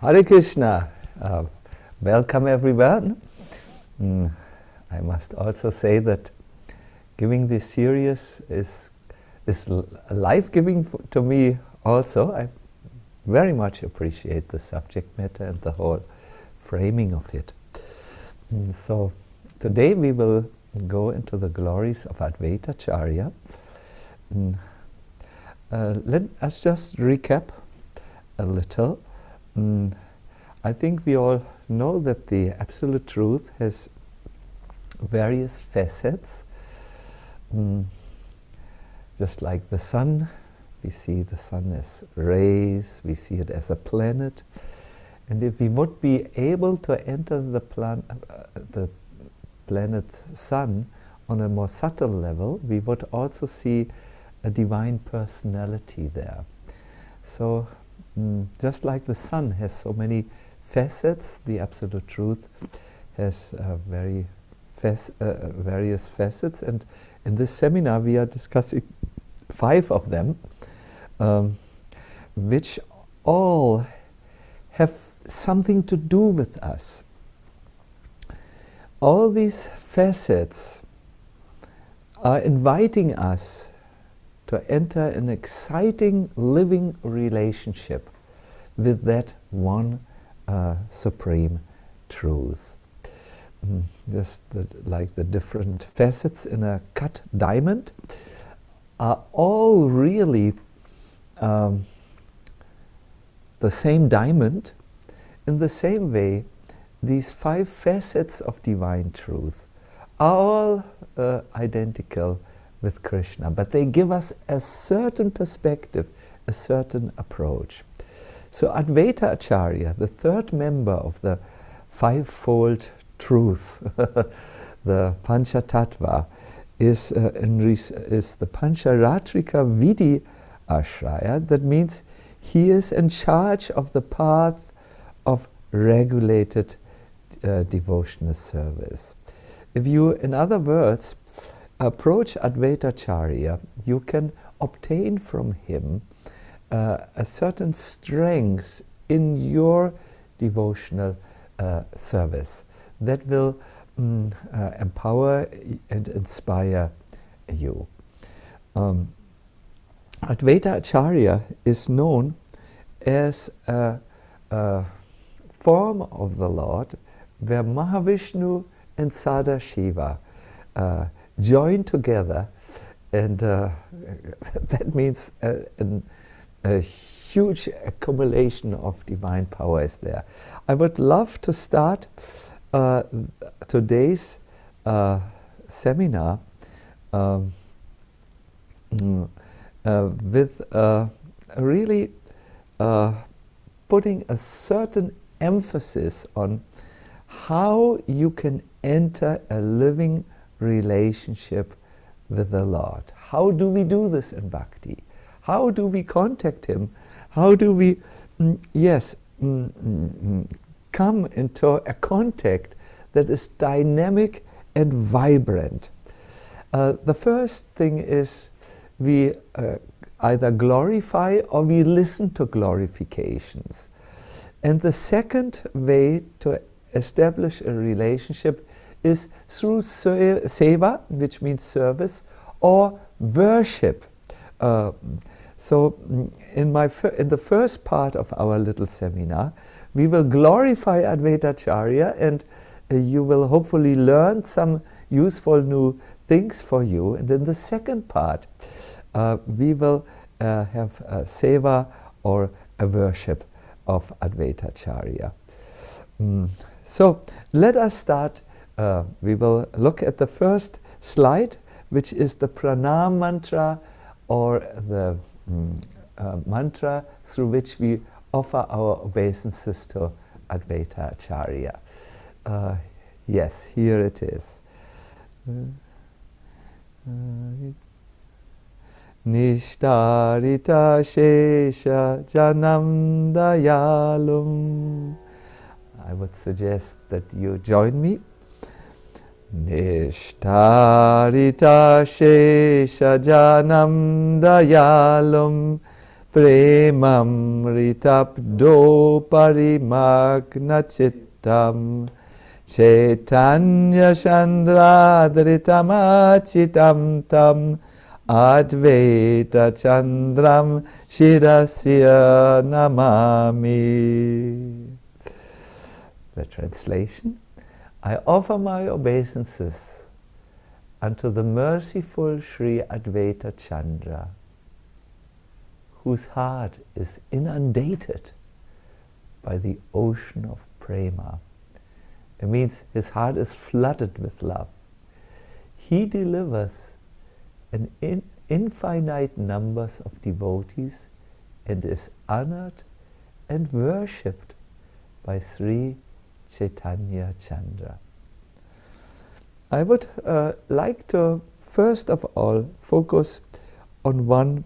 Hare Krishna. Welcome everyone. I must also say that giving this series is life-giving to me also. I very much appreciate the subject matter and the whole framing of it. So today we will go into the glories of Advaita Acharya. Let us just recap a little. I think we all know that the Absolute Truth has various facets. Just like the sun, we see the sun as rays, we see it as a planet. And if we would be able to enter the planet sun on a more subtle level, we would also see a divine personality there. So just like the sun has so many facets, the Absolute Truth has various facets, and in this seminar we are discussing 5 of them, which all have something to do with us. All these facets are inviting us to enter an exciting living relationship with that one supreme truth. Just like the different facets in a cut diamond are all really the same diamond. In the same way, these 5 facets of divine truth are all identical with Krishna, but they give us a certain perspective, a certain approach. So Advaita Acharya, the 3rd member of the 5-fold truth, the Panchatattva, is the Pancharatrika Vidhi Ashraya. That means he is in charge of the path of regulated devotional service. If you, in other words, approach Advaita Acharya, you can obtain from him a certain strength in your devotional service that will empower and inspire you. Advaita Acharya is known as a form of the Lord where Mahavishnu and Sadashiva join together, and that means a huge accumulation of divine power is there. I would love to start today's seminar with really putting a certain emphasis on how you can enter a living relationship with the Lord. How do we do this in Bhakti? How do we contact Him? How do we, come into a contact that is dynamic and vibrant? The first thing is we either glorify or we listen to glorifications. And the second way to establish a relationship is through seva, which means service, or worship. So in the first part of our little seminar, we will glorify Advaita Acharya, and you will hopefully learn some useful new things for you. And in the second part, we will have a seva or a worship of Advaita Acharya. So let us start. We will look at the first slide, which is the pranam mantra, or the mantra through which we offer our obeisances to Advaita Acharya. Yes, here it is. Nishtarita Shesha Janam Dayalum. I would suggest that you join me. Nishtarita Shesha Janam Dayalum Premamritabdo parimagna chittam Chaitanya Chandradritamachitam tam Advaita Chandram Shirasya Namami. The translation: I offer my obeisances unto the merciful Sri Advaita Chandra, whose heart is inundated by the ocean of prema. It means his heart is flooded with love. He delivers an infinite numbers of devotees and is honored and worshipped by Sri Chaitanya Chandra. I would like to first of all focus on one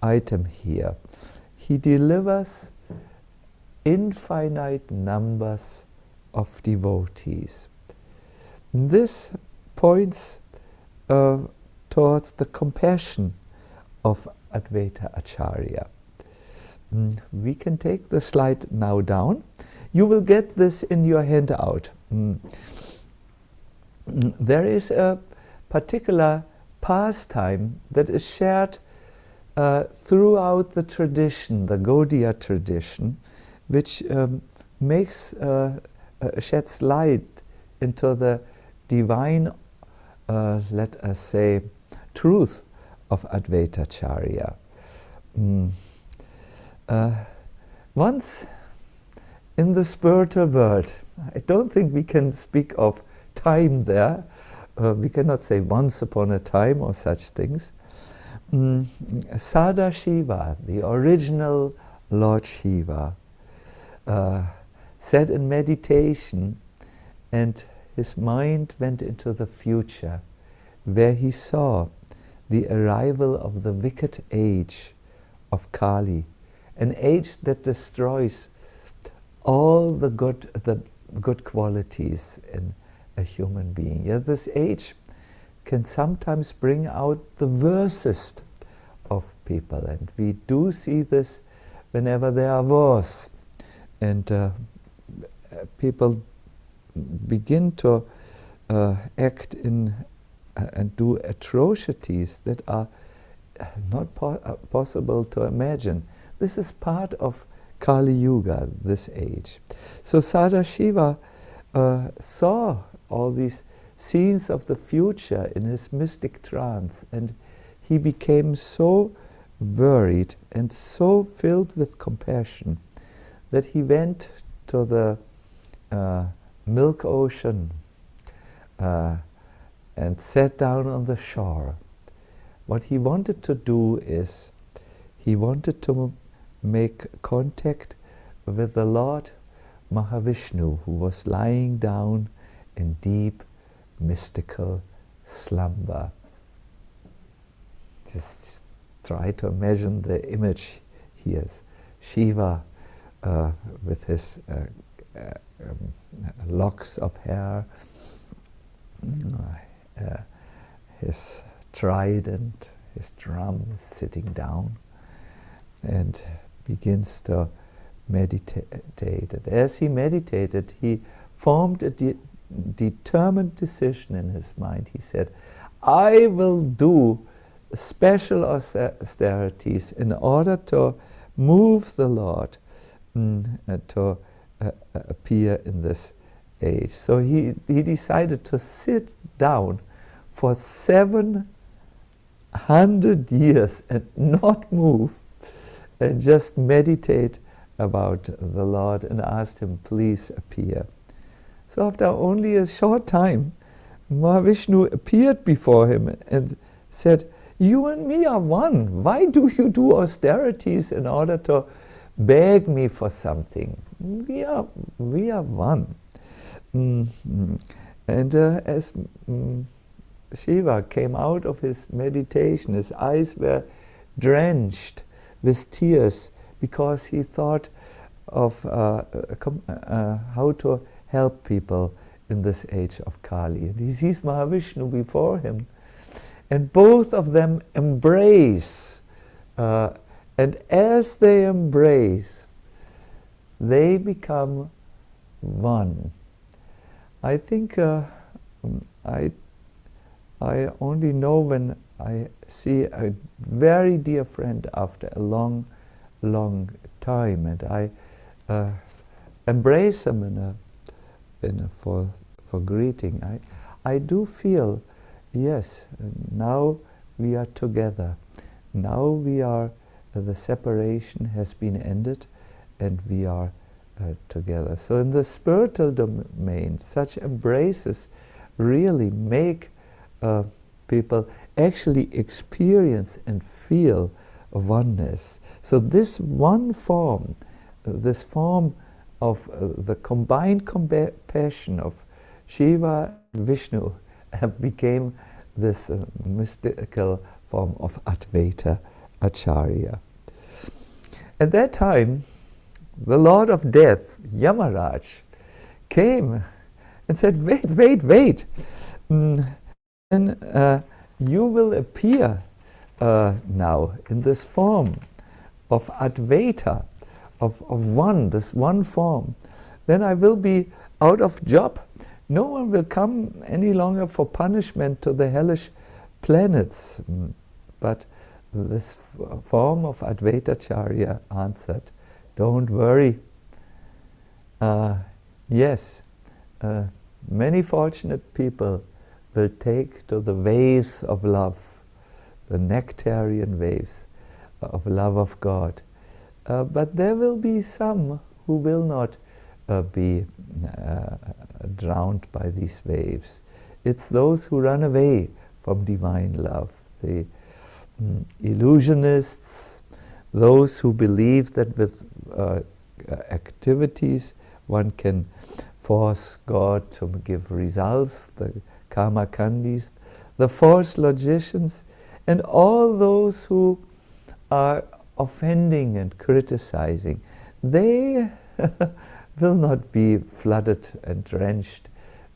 item here. He delivers infinite numbers of devotees. This points towards the compassion of Advaita Acharya. We can take the slide now down. You will get this in your handout. There is a particular pastime that is shared throughout the tradition, the Gaudiya tradition, which sheds light into the divine, let us say, truth of Advaita Acharya. Once in the spiritual world, I don't think we can speak of time there. We cannot say once upon a time or such things. Sadashiva, the original Lord Shiva, sat in meditation, and his mind went into the future, where he saw the arrival of the wicked age of Kali, an age that destroys all the good qualities in a human being. Yet this age can sometimes bring out the worstest of people, and we do see this whenever there are wars, and people begin to act in and do atrocities that are not possible to imagine. This is part of Kali Yuga, this age. So Sadashiva saw all these scenes of the future in his mystic trance, and he became so worried and so filled with compassion that he went to the milk ocean and sat down on the shore. What he wanted to do is, he wanted to make contact with the Lord Mahavishnu, who was lying down in deep mystical slumber. Just try to imagine the image here. Shiva with his locks of hair, his trident, his drum, sitting down, and begins to meditate. And as he meditated, he formed a determined decision in his mind. He said, I will do special austerities in order to move the Lord to appear in this age. So he decided to sit down for 700 years and not move, and just meditate about the Lord and asked him, please appear. So after only a short time, Mahavishnu appeared before him and said, you and me are one. Why do you do austerities in order to beg me for something? We are one. And as Shiva came out of his meditation, his eyes were drenched with tears, because he thought of how to help people in this age of Kali. And he sees Mahavishnu before him, and both of them embrace And as they embrace, they become one. I think I only know when I see a very dear friend after a long, long time, and I embrace him for greeting. I do feel, yes, now we are together. Now we are, the separation has been ended, and we are together. So in the spiritual domain, such embraces really make people actually experience and feel oneness. So this one form, this form of the combined compassion of Shiva and Vishnu became this mystical form of Advaita Acharya. At that time, the Lord of Death, Yamaraj, came and said, wait. And you will appear now in this form of Advaita, of one, this one form. Then I will be out of job. No one will come any longer for punishment to the hellish planets. But this form of Advaita Acharya answered, don't worry. Yes, many fortunate people will take to the waves of love, the nectarian waves of love of God. But there will be some who will not be drowned by these waves. It's those who run away from divine love, the illusionists, those who believe that with activities one can force God to give results, the karma kandis, the false logicians, and all those who are offending and criticizing. They will not be flooded and drenched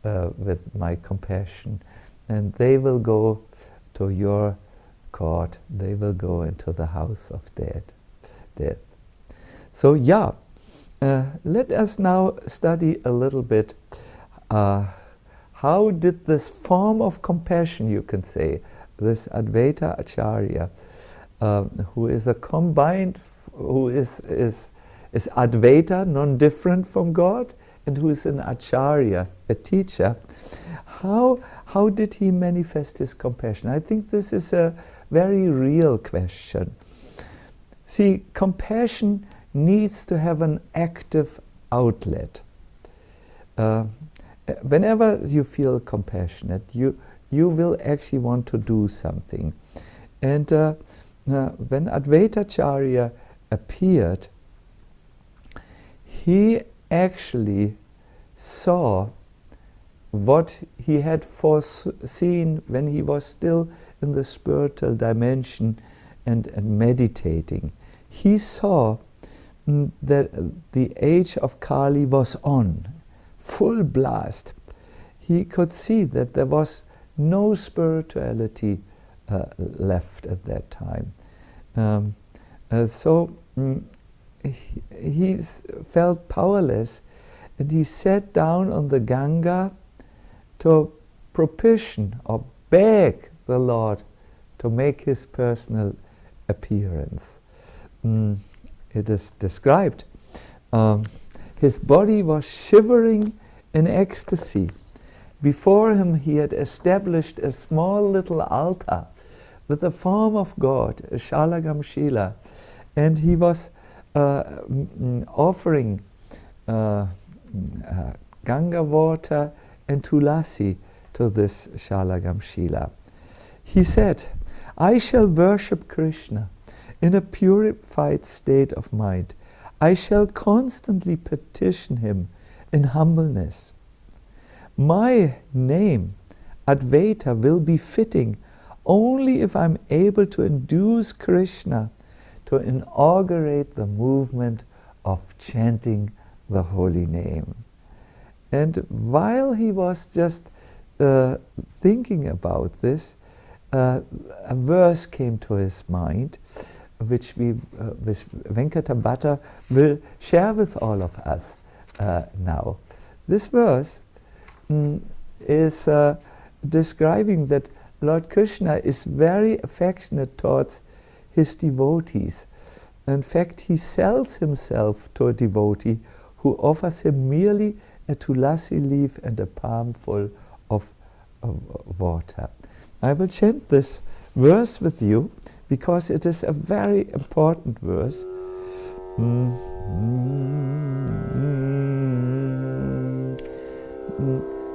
with my compassion, and they will go to your court. They will go into the house of death. So yeah, let us now study a little bit how did this form of compassion, you can say, this Advaita Acharya, who is a combined, who is Advaita, non-different from God, and who is an Acharya, a teacher, how did he manifest his compassion? I think this is a very real question. See, compassion needs to have an active outlet. Whenever you feel compassionate, you will actually want to do something. And when Advaita Acharya appeared, he actually saw what he had foreseen when he was still in the spiritual dimension and meditating. He saw that the age of Kali was on, full blast. He could see that there was no spirituality left at that time. So he felt powerless, and he sat down on the Ganga to propitiate or beg the Lord to make his personal appearance. It is described. His body was shivering in ecstasy. Before him he had established a small little altar with the form of God, a Shalagam Shila, and he was offering Ganga water and tulasi to this Shalagam Shila. He said, I shall worship Krishna in a purified state of mind. I shall constantly petition him in humbleness. My name, Advaita, will be fitting only if I'm able to induce Krishna to inaugurate the movement of chanting the holy name. And while he was just thinking about this, a verse came to his mind, which we, with Venkata Bhatta, will share with all of us now. This verse is describing that Lord Krishna is very affectionate towards his devotees. In fact, he sells himself to a devotee who offers him merely a tulasi leaf and a palmful of water. I will chant this verse with you because it is a very important verse.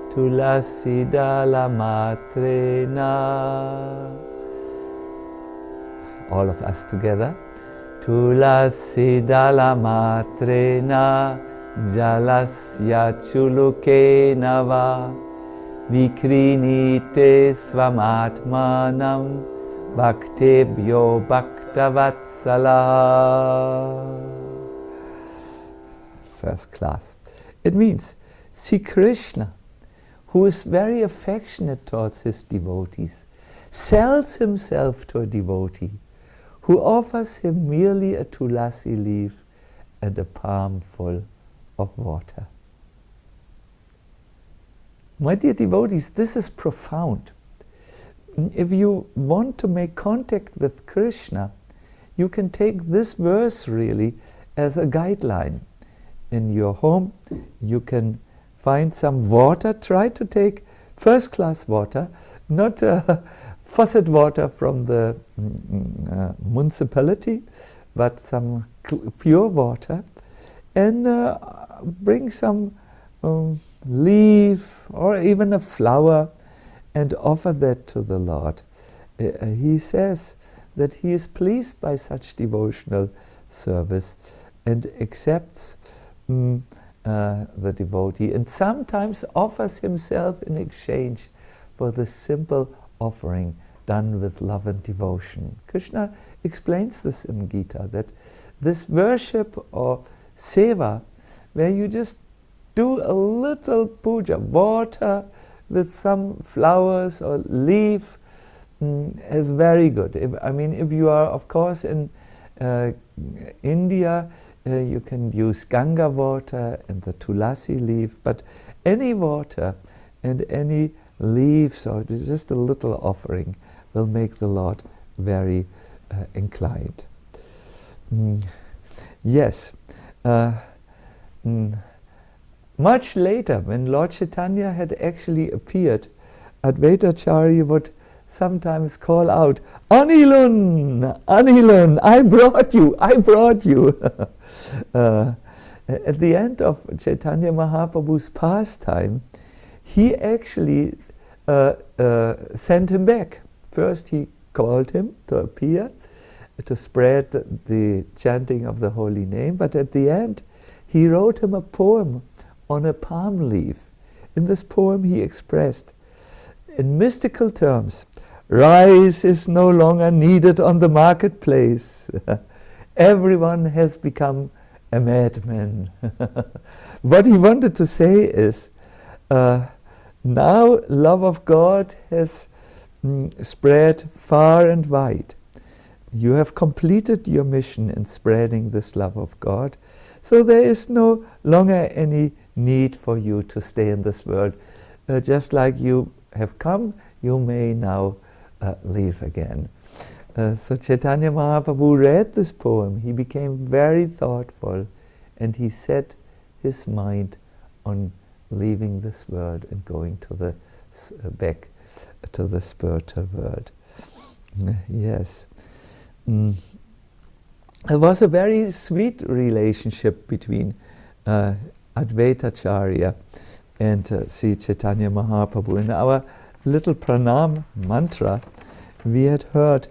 Tulasi dala matrena. All of us together. Tulasi dala matrena jalasya chulukena va vikrinite svamatmanam bhaktebhyo bhaktavatsala. First class. It means, see Krishna, who is very affectionate towards his devotees, sells himself to a devotee who offers him merely a tulasi leaf and a palmful of water. My dear devotees, this is profound. If you want to make contact with Krishna, you can take this verse really as a guideline. In your home, you can find some water. Try to take first-class water, not faucet water from the municipality, but some pure water, and bring some leaf or even a flower and offer that to the Lord. He says that he is pleased by such devotional service and accepts the devotee, and sometimes offers himself in exchange for the simple offering done with love and devotion. Krishna explains this in Gita, that this worship or seva, where you just do a little puja, water with some flowers or leaf, is very good. If you are, of course, in India, you can use Ganga water and the tulasi leaf, but any water and any leaves or just a little offering will make the Lord very inclined. Yes. Much later, when Lord Chaitanya had actually appeared, Advaita Acharya would sometimes call out, Anilun, Anilun, I brought you, I brought you. At the end of Chaitanya Mahaprabhu's pastime, he actually sent him back. First he called him to appear, to spread the chanting of the holy name, but at the end he wrote him a poem on a palm leaf. In this poem he expressed, in mystical terms, rice is no longer needed on the marketplace. Everyone has become a madman. What he wanted to say is, now love of God has spread far and wide. You have completed your mission in spreading this love of God, so there is no longer any need for you to stay in this world. Just like you have come, you may now leave again. So Chaitanya Mahaprabhu read this poem. He became very thoughtful, and he set his mind on leaving this world and going to the back to the spiritual world. Yes. There was a very sweet relationship between Advaita Acharya and Sri Chaitanya Mahaprabhu. In our little pranam mantra, we had heard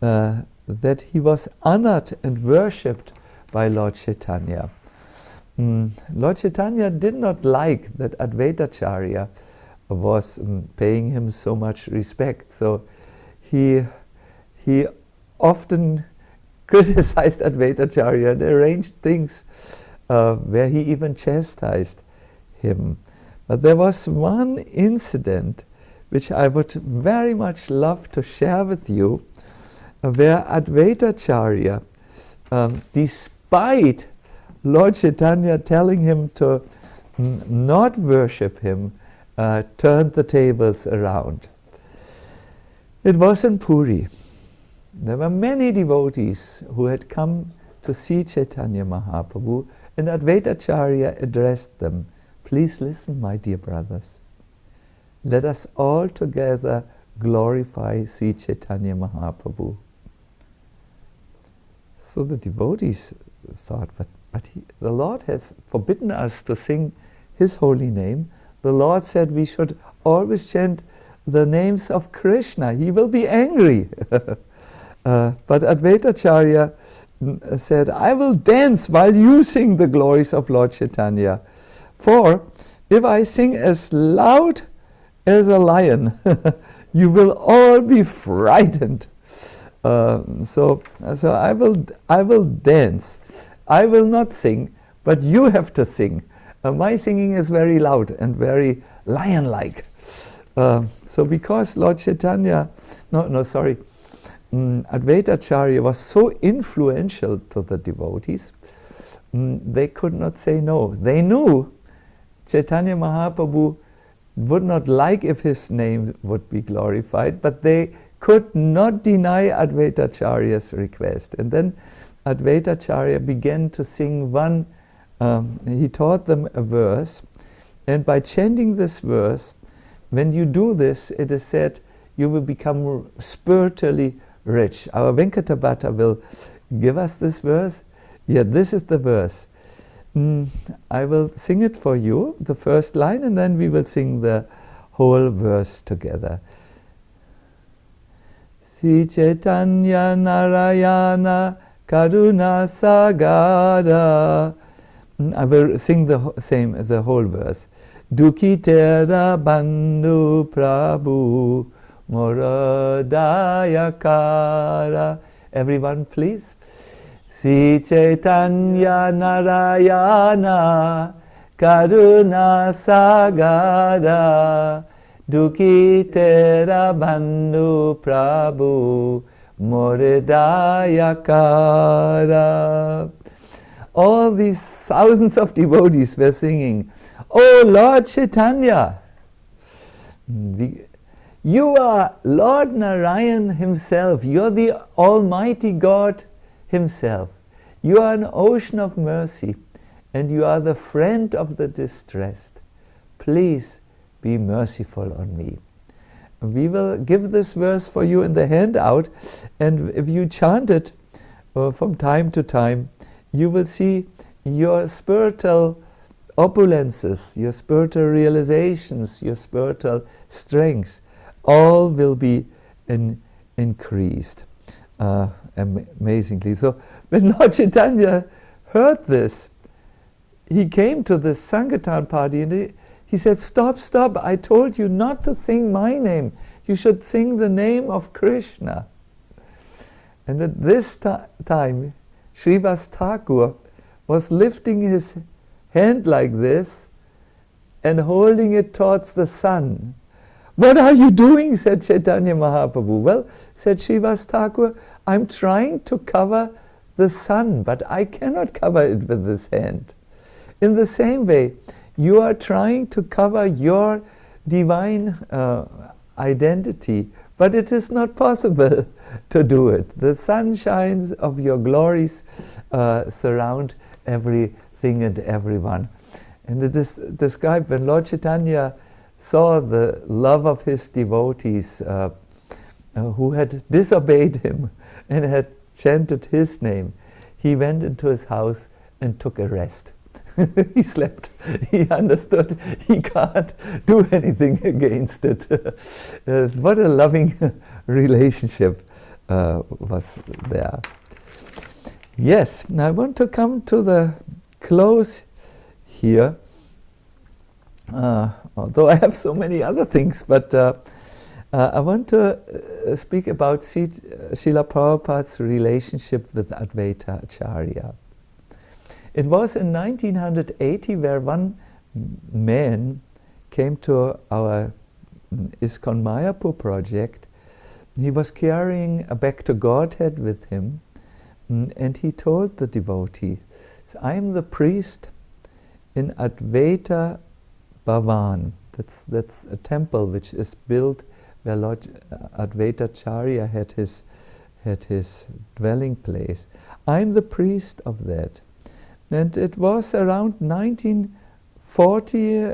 that he was honored and worshipped by Lord Chaitanya. Lord Chaitanya did not like that Advaita Acharya was paying him so much respect, so he often criticized Advaita Acharya and arranged things where he even chastised him. But there was one incident which I would very much love to share with you, where Advaita Acharya, despite Lord Chaitanya telling him to not worship him, turned the tables around. It was in Puri. There were many devotees who had come to see Chaitanya Mahaprabhu, and Advaita Acharya addressed them. Please listen, my dear brothers. Let us all together glorify Sri Chaitanya Mahaprabhu. So the devotees thought, but the Lord has forbidden us to sing His holy name. The Lord said we should always chant the names of Krishna. He will be angry. But Advaita Acharya said, I will dance while you sing the glories of Lord Chaitanya. For if I sing as loud as a lion, you will all be frightened. So I will dance. I will not sing, but you have to sing. My singing is very loud and very lion-like. So because Lord Chaitanya, Advaita Acharya was so influential to the devotees, they could not say no. They knew Chaitanya Mahaprabhu would not like if his name would be glorified, but they could not deny Advaita Acharya's request. And then Advaita Acharya began to sing one, he taught them a verse, and by chanting this verse, when you do this, it is said, you will become spiritually rich. Our Venkatabhata will give us this verse. Yeah, this is the verse. I will sing it for you, the first line, and then we will sing the whole verse together. Sri Chaitanya Narayana Karuna Sagara. I will sing the whole verse. Dukitera Bandhu Prabhu Moradayakara. Everyone, please. Sri Chaitanya Narayana Karuna Sagara Dukitera Bandhu Prabhu Moradayakara. All these thousands of devotees were singing, Oh Lord Chaitanya, you are Lord Narayan himself. You're the Almighty God himself. You are an ocean of mercy, and you are the friend of the distressed. Please be merciful on me. We will give this verse for you in the handout, and if you chant it from time to time, you will see your spiritual opulences, your spiritual realizations, your spiritual strengths, all will be increased amazingly. So when Lord Chaitanya heard this, he came to the Sankirtan party and he said, stop, I told you not to sing my name. You should sing the name of Krishna. And at this time, Srivas Thakur was lifting his hand like this and holding it towards the sun. What are you doing? Said Chaitanya Mahaprabhu. Well, said Srivas Thakur, I'm trying to cover the sun, but I cannot cover it with this hand. In the same way, you are trying to cover your divine identity, but it is not possible to do it. The sunshines of your glories surround everything and everyone. And it is described when Lord Chaitanya saw the love of his devotees who had disobeyed him and had chanted his name, he went into his house and took a rest. He slept. He understood he can't do anything against it. What a loving relationship was there. Yes, now I want to come to the close here. Although I have so many other things, but I want to speak about Srila Prabhupada's relationship with Advaita Acharya. It was in 1980 where one man came to our ISKCON Mayapur project he was carrying a back to Godhead with him, and he told the devotee, I am the priest in Advaita Bhavan. That's a temple which is built where Lord Advaita Acharya had his dwelling place. I'm the priest of that. And it was around 1940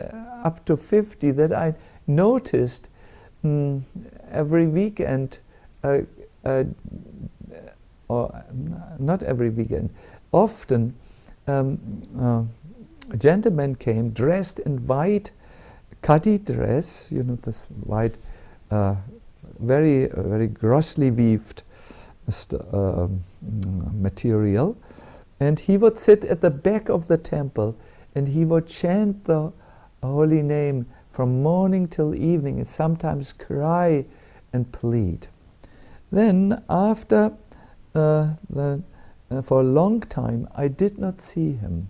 up to 50 that I noticed every weekend, or not every weekend, often gentlemen came dressed in white khadi dress, this white, very, very grossly weaved material, and he would sit at the back of the temple and he would chant the holy name from morning till evening and sometimes cry and plead. Then after for a long time I did not see him,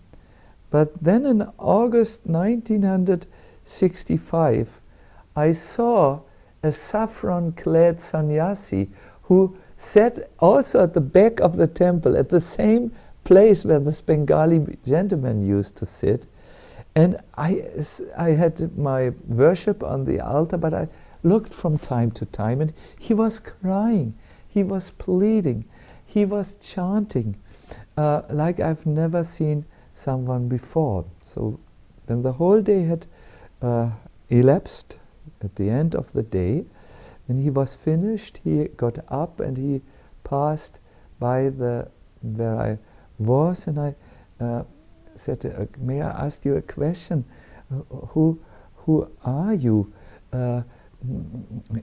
but then in August 1965 I saw a saffron-clad sannyasi who sat also at the back of the temple, at the same place where this Bengali gentleman used to sit. And I had my worship on the altar, but I looked from time to time, and he was crying, he was pleading, he was chanting, like I've never seen someone before. So when the whole day had elapsed, at the end of the day, when he was finished, he got up and he passed by where I was, and I said, may I ask you a question? Who are you?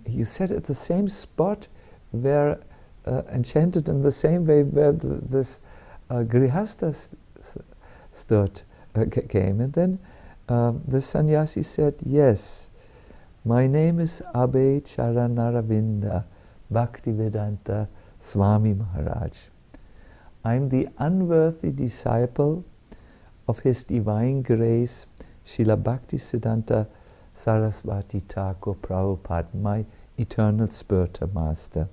You sat at the same spot where, enchanted in the same way where this Grihastha came. And then the sannyasi said, yes, my name is Abhay Charanaravinda Bhaktivedanta Swami Maharaj. I'm the unworthy disciple of His Divine Grace, Srila Bhaktisiddhanta Saraswati Thakur Prabhupada, my eternal spiritual master.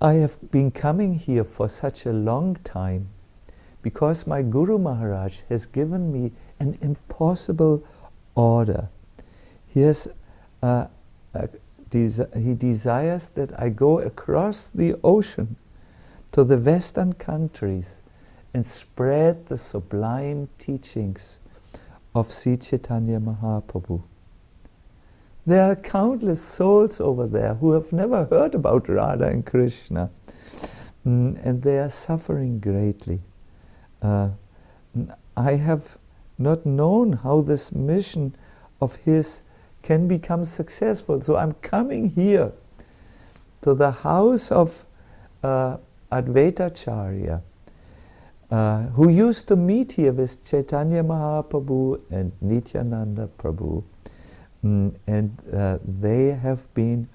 I have been coming here for such a long time because my Guru Maharaj has given me an impossible order. He desires that I go across the ocean to the Western countries and spread the sublime teachings of Sri Chaitanya Mahaprabhu. There are countless souls over there who have never heard about Radha and Krishna, and they are suffering greatly. I have not known how this mission of his can become successful, so I'm coming here to the house of Advaita Acharya, who used to meet here with Chaitanya Mahaprabhu and Nityananda Prabhu, and they have been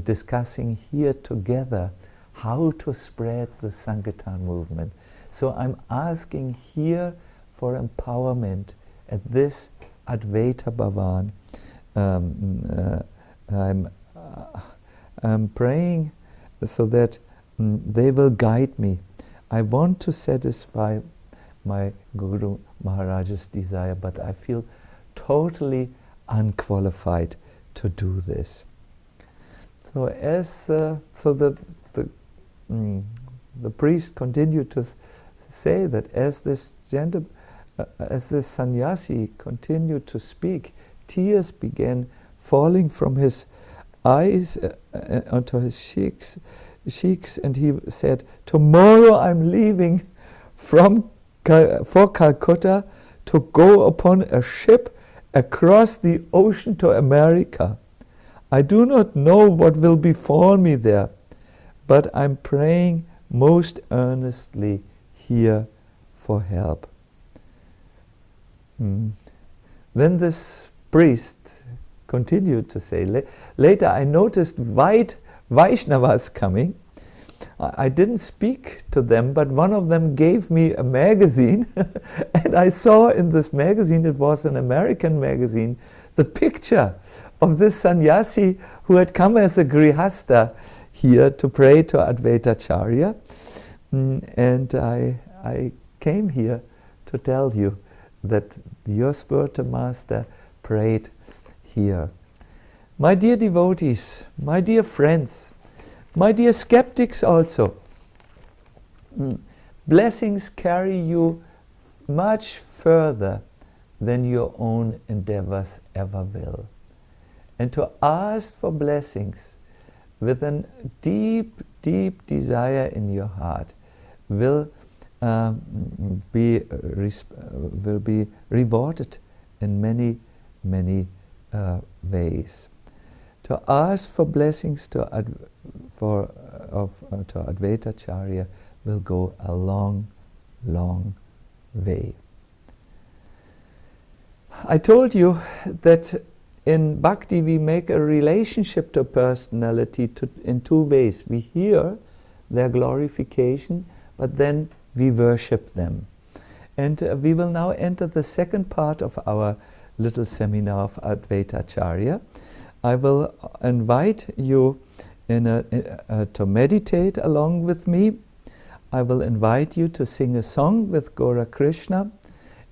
discussing here together how to spread the Sankirtan movement. So I'm asking here for empowerment at this Advaita Bhavan. I'm praying so that they will guide me. I want to satisfy my Guru Maharaj's desire, but I feel totally unqualified to do this. So as the priest continued to say that as this sannyasi continued to speak, tears began falling from his eyes onto his cheeks, and he said, tomorrow I'm leaving for Calcutta to go upon a ship across the ocean to America. I do not know what will befall me there, but I'm praying most earnestly here for help. Then this priest continued to say, later I noticed white Vaishnavas coming. I didn't speak to them, but one of them gave me a magazine, and I saw in this magazine, it was an American magazine, the picture of this sannyasi who had come as a grihasta here to pray to Advaita Acharya. And I came here to tell you that your spiritual master prayed here. My dear devotees, my dear friends, my dear skeptics also, blessings carry you much further than your own endeavors ever will. And to ask for blessings with a deep, deep desire in your heart will be rewarded in many, many ways. To ask for blessings to Advaita Acharya will go a long, long way. I told you that in Bhakti we make a relationship to personality in two ways. We hear their glorification, but then we worship them. And we will now enter the second part of our little seminar of Advaita Acharya. I will invite you to meditate along with me. I will invite you to sing a song with Gaura Krishna.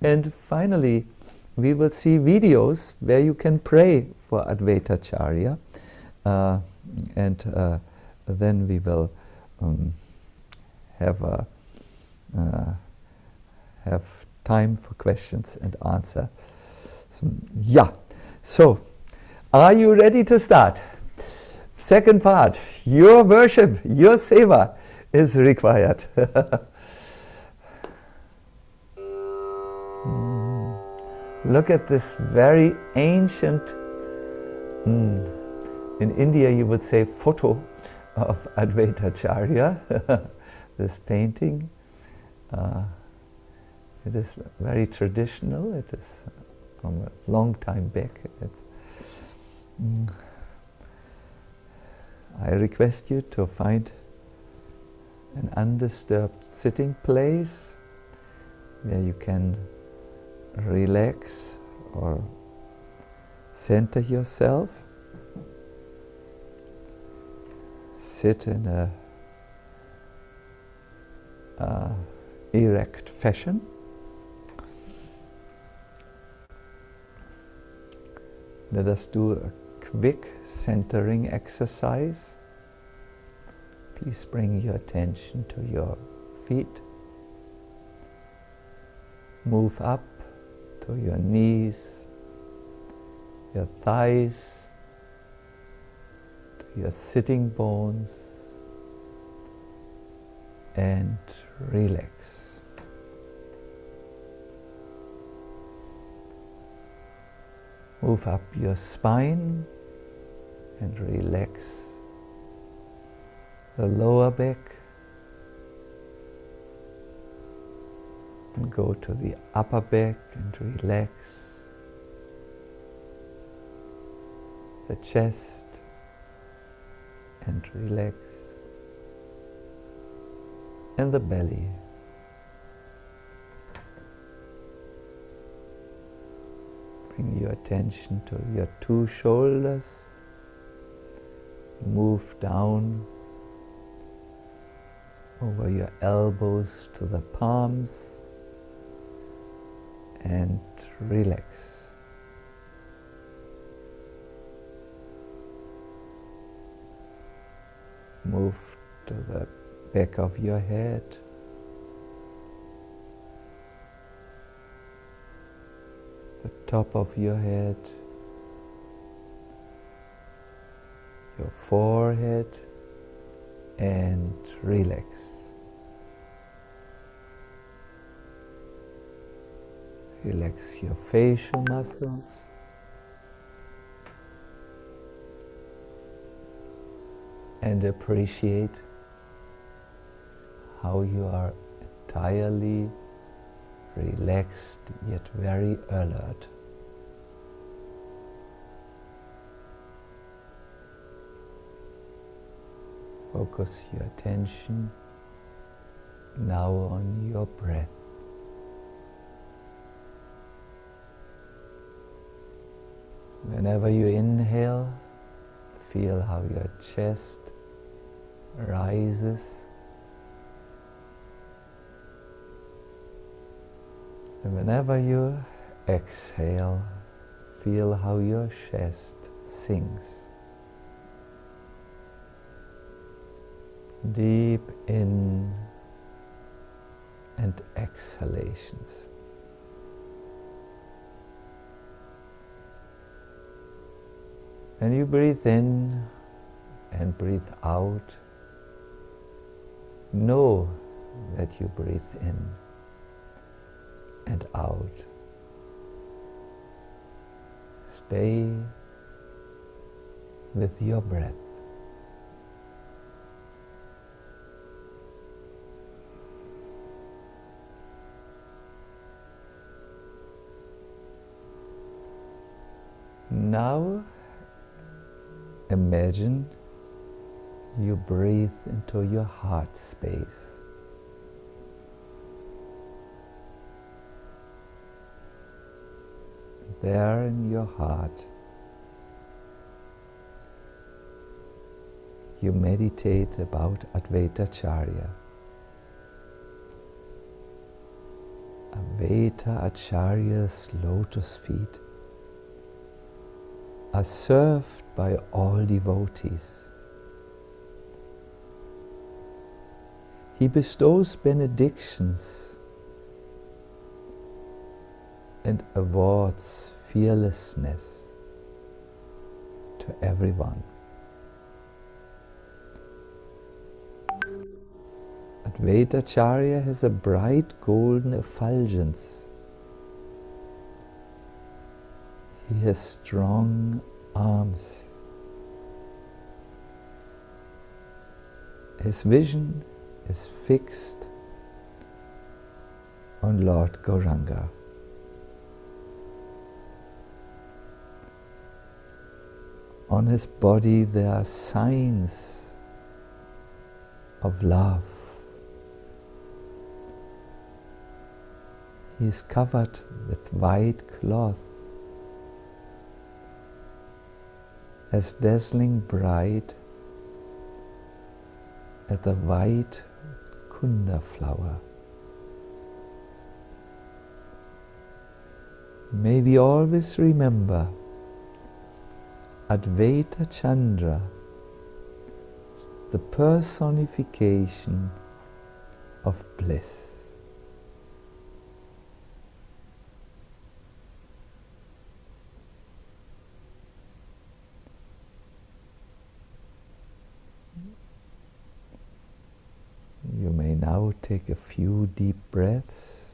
And finally, we will see videos where you can pray for Advaita Acharya. Then we will have time for questions and answer. So, are you ready to start? Second part, your worship, your seva is required. Look at this very ancient, in India you would say photo of Advaita Acharya, this painting. It is very traditional, it is from a long time back. I request you to find an undisturbed sitting place where you can relax or center yourself. Sit in a erect fashion. Let us do a quick centering exercise. Please bring your attention to your feet. Move up to your knees, your thighs, to your sitting bones, and relax. Move up your spine and relax the lower back. And go to the upper back and relax the chest and relax, and the belly. Bring your attention to your two shoulders. Move down over your elbows to the palms and relax. Move to the back of your head. The top of your head, your forehead, and relax. Relax your facial muscles. And appreciate how you are entirely relaxed yet very alert. Focus your attention now on your breath. Whenever you inhale, feel how your chest rises. And whenever you exhale, feel how your chest sinks. Deep in and exhalations. When you breathe in and breathe out, know that you breathe in and out. Stay with your breath. Now imagine you breathe into your heart space. There in your heart, you meditate about Advaita Acharya. Advaita Acharya's lotus feet are served by all devotees. He bestows benedictions and awards fearlessness to everyone. Advaita Acharya has a bright golden effulgence. He has strong arms. His vision is fixed on Lord Gauranga. On his body there are signs of love. He is covered with white cloth, as dazzling bright as the white kunda flower. May we always remember Advaita Chandra, the personification of bliss. You may now take a few deep breaths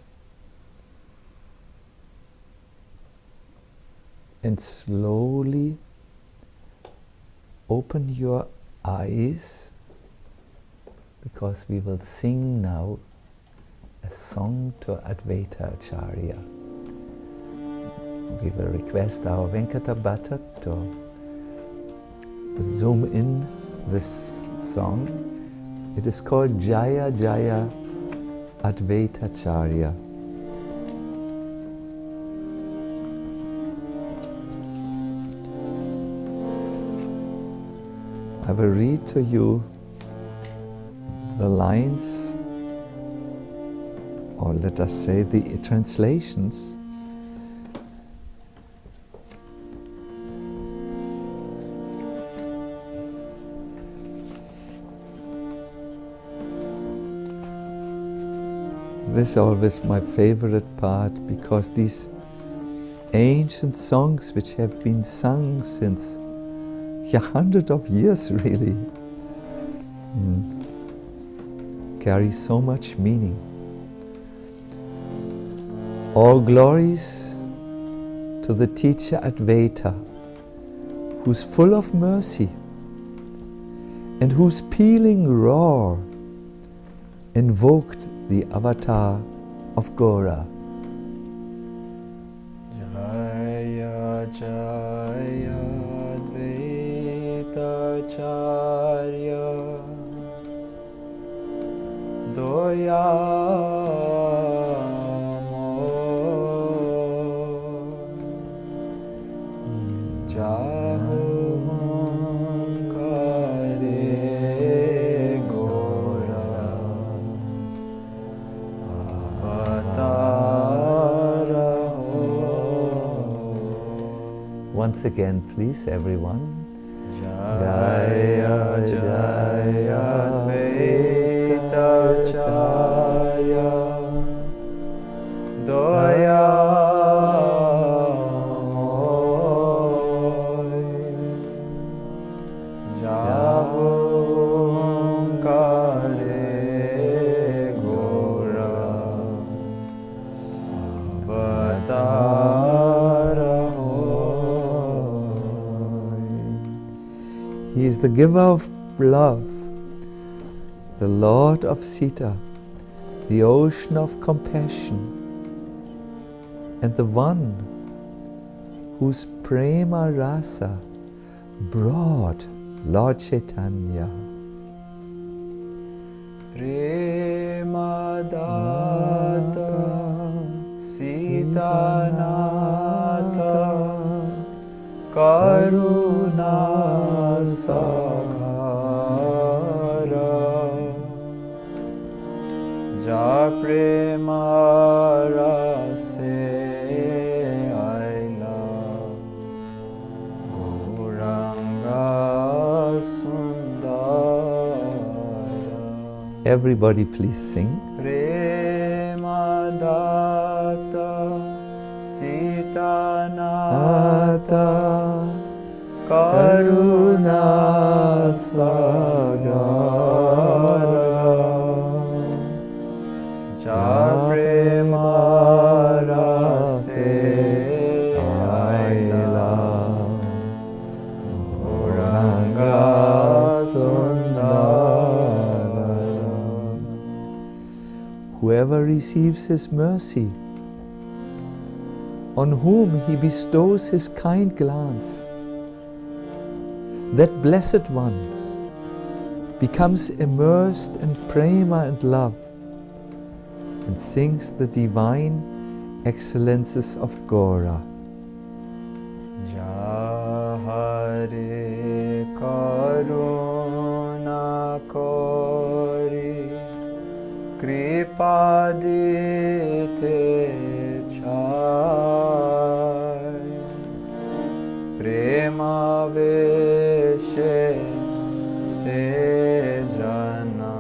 and slowly open your eyes, because we will sing now a song to Advaita Acharya. We will request our Venkata Bhatta to zoom in this song. It is called Jaya Jaya Advaita Acharya. I will read to you the lines, or let us say the translations. This is always my favorite part, because these ancient songs which have been sung since hundreds of years really carry so much meaning. All glories to the teacher Advaita, who's full of mercy and whose pealing roar invoked the avatar of Gora. Jaya Jaya Advaita Acharya Doyamo. once again, please, everyone. Jaya Jaya Advaita Acharya Daya Moy Jahum Kare Gora Avatara He is the giver of love, the Lord of Sita, the ocean of compassion, and the one whose prema rasa brought Lord Chaitanya. Prema Data Sita Nata Karuna Saghara Ja Prema Rase Aila Gauranga Sundara. Everybody please sing. Prema Data Sita Nata Karuna Sagara Ja Prema Rase Aila Gauranga Sundara. Whoever receives His mercy, on whom He bestows His kind glance, that blessed one becomes immersed in prema and love and sings the divine excellences of Gaura. Jahare Karuna Kori Kripa Dite Chai Prema Veshe Se Jana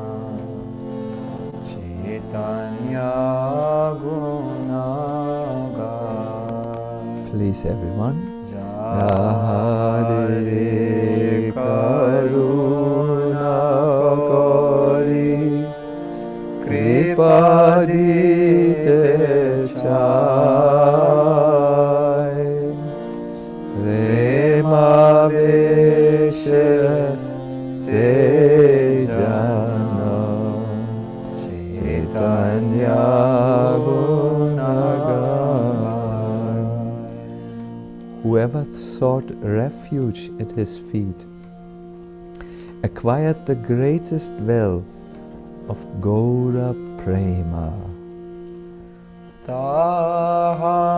Chaitanya Gunagai. Please, everyone. Jahare Karuna Kori Kripa Dite Chai Prema Veshes Se Jana Chaitanya Gunagai. Whoever sought refuge at His feet acquired the greatest wealth of Gaura Prema. Tahara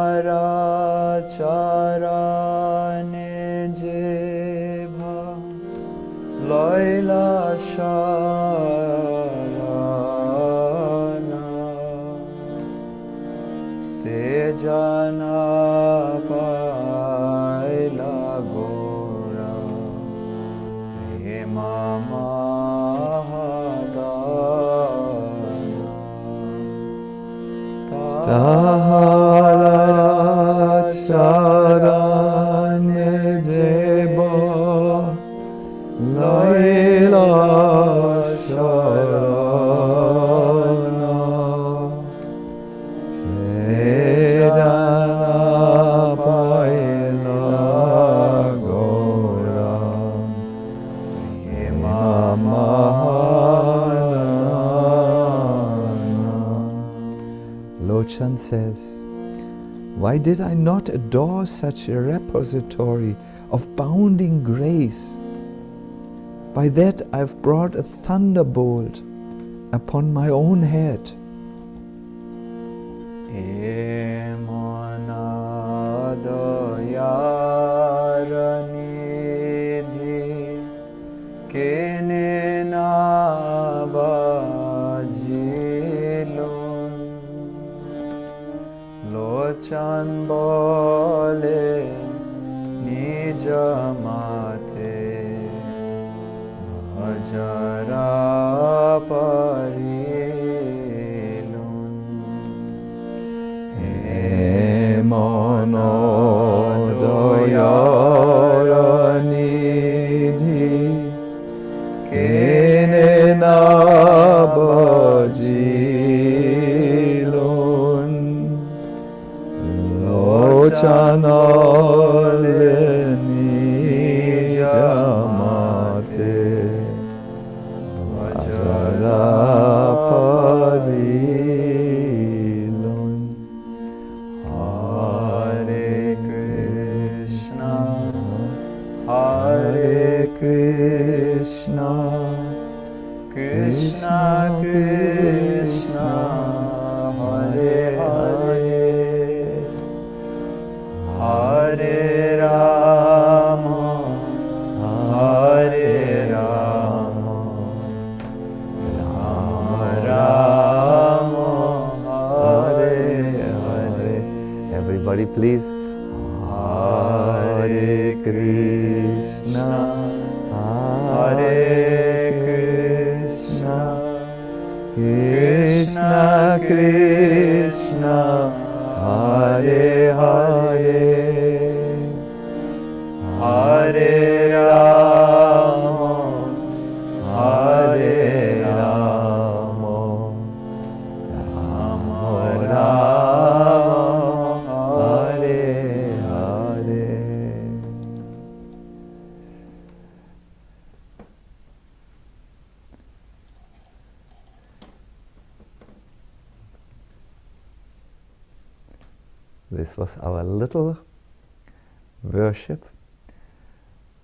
charane jebha Laila sharana Se jana paila Gaura Prema Mahadana. Tahara charane jeba Laila sharana Se jana paila Gaura Prema Mahadana. Lochan says, why did I not adore such a repository of bounding grace? By that I've brought a thunderbolt upon my own head. Emanadayaranidhi Kenena Bajilun Lochan Bole Ni jamate bhajara parilun emonodoyaranidhi kene na bajilun lochanaleni jamate bhajara parilun Hare Krishna Krishna Krishna Hare Hare Hare Rama Hare Rama Rama Rama Hare Hare. Everybody please. Hare Krishna Hare Krishna Krishna Krishna Hare Hare Hare Rama Hare Rama Rama Rama Hare Hare. This was our little worship.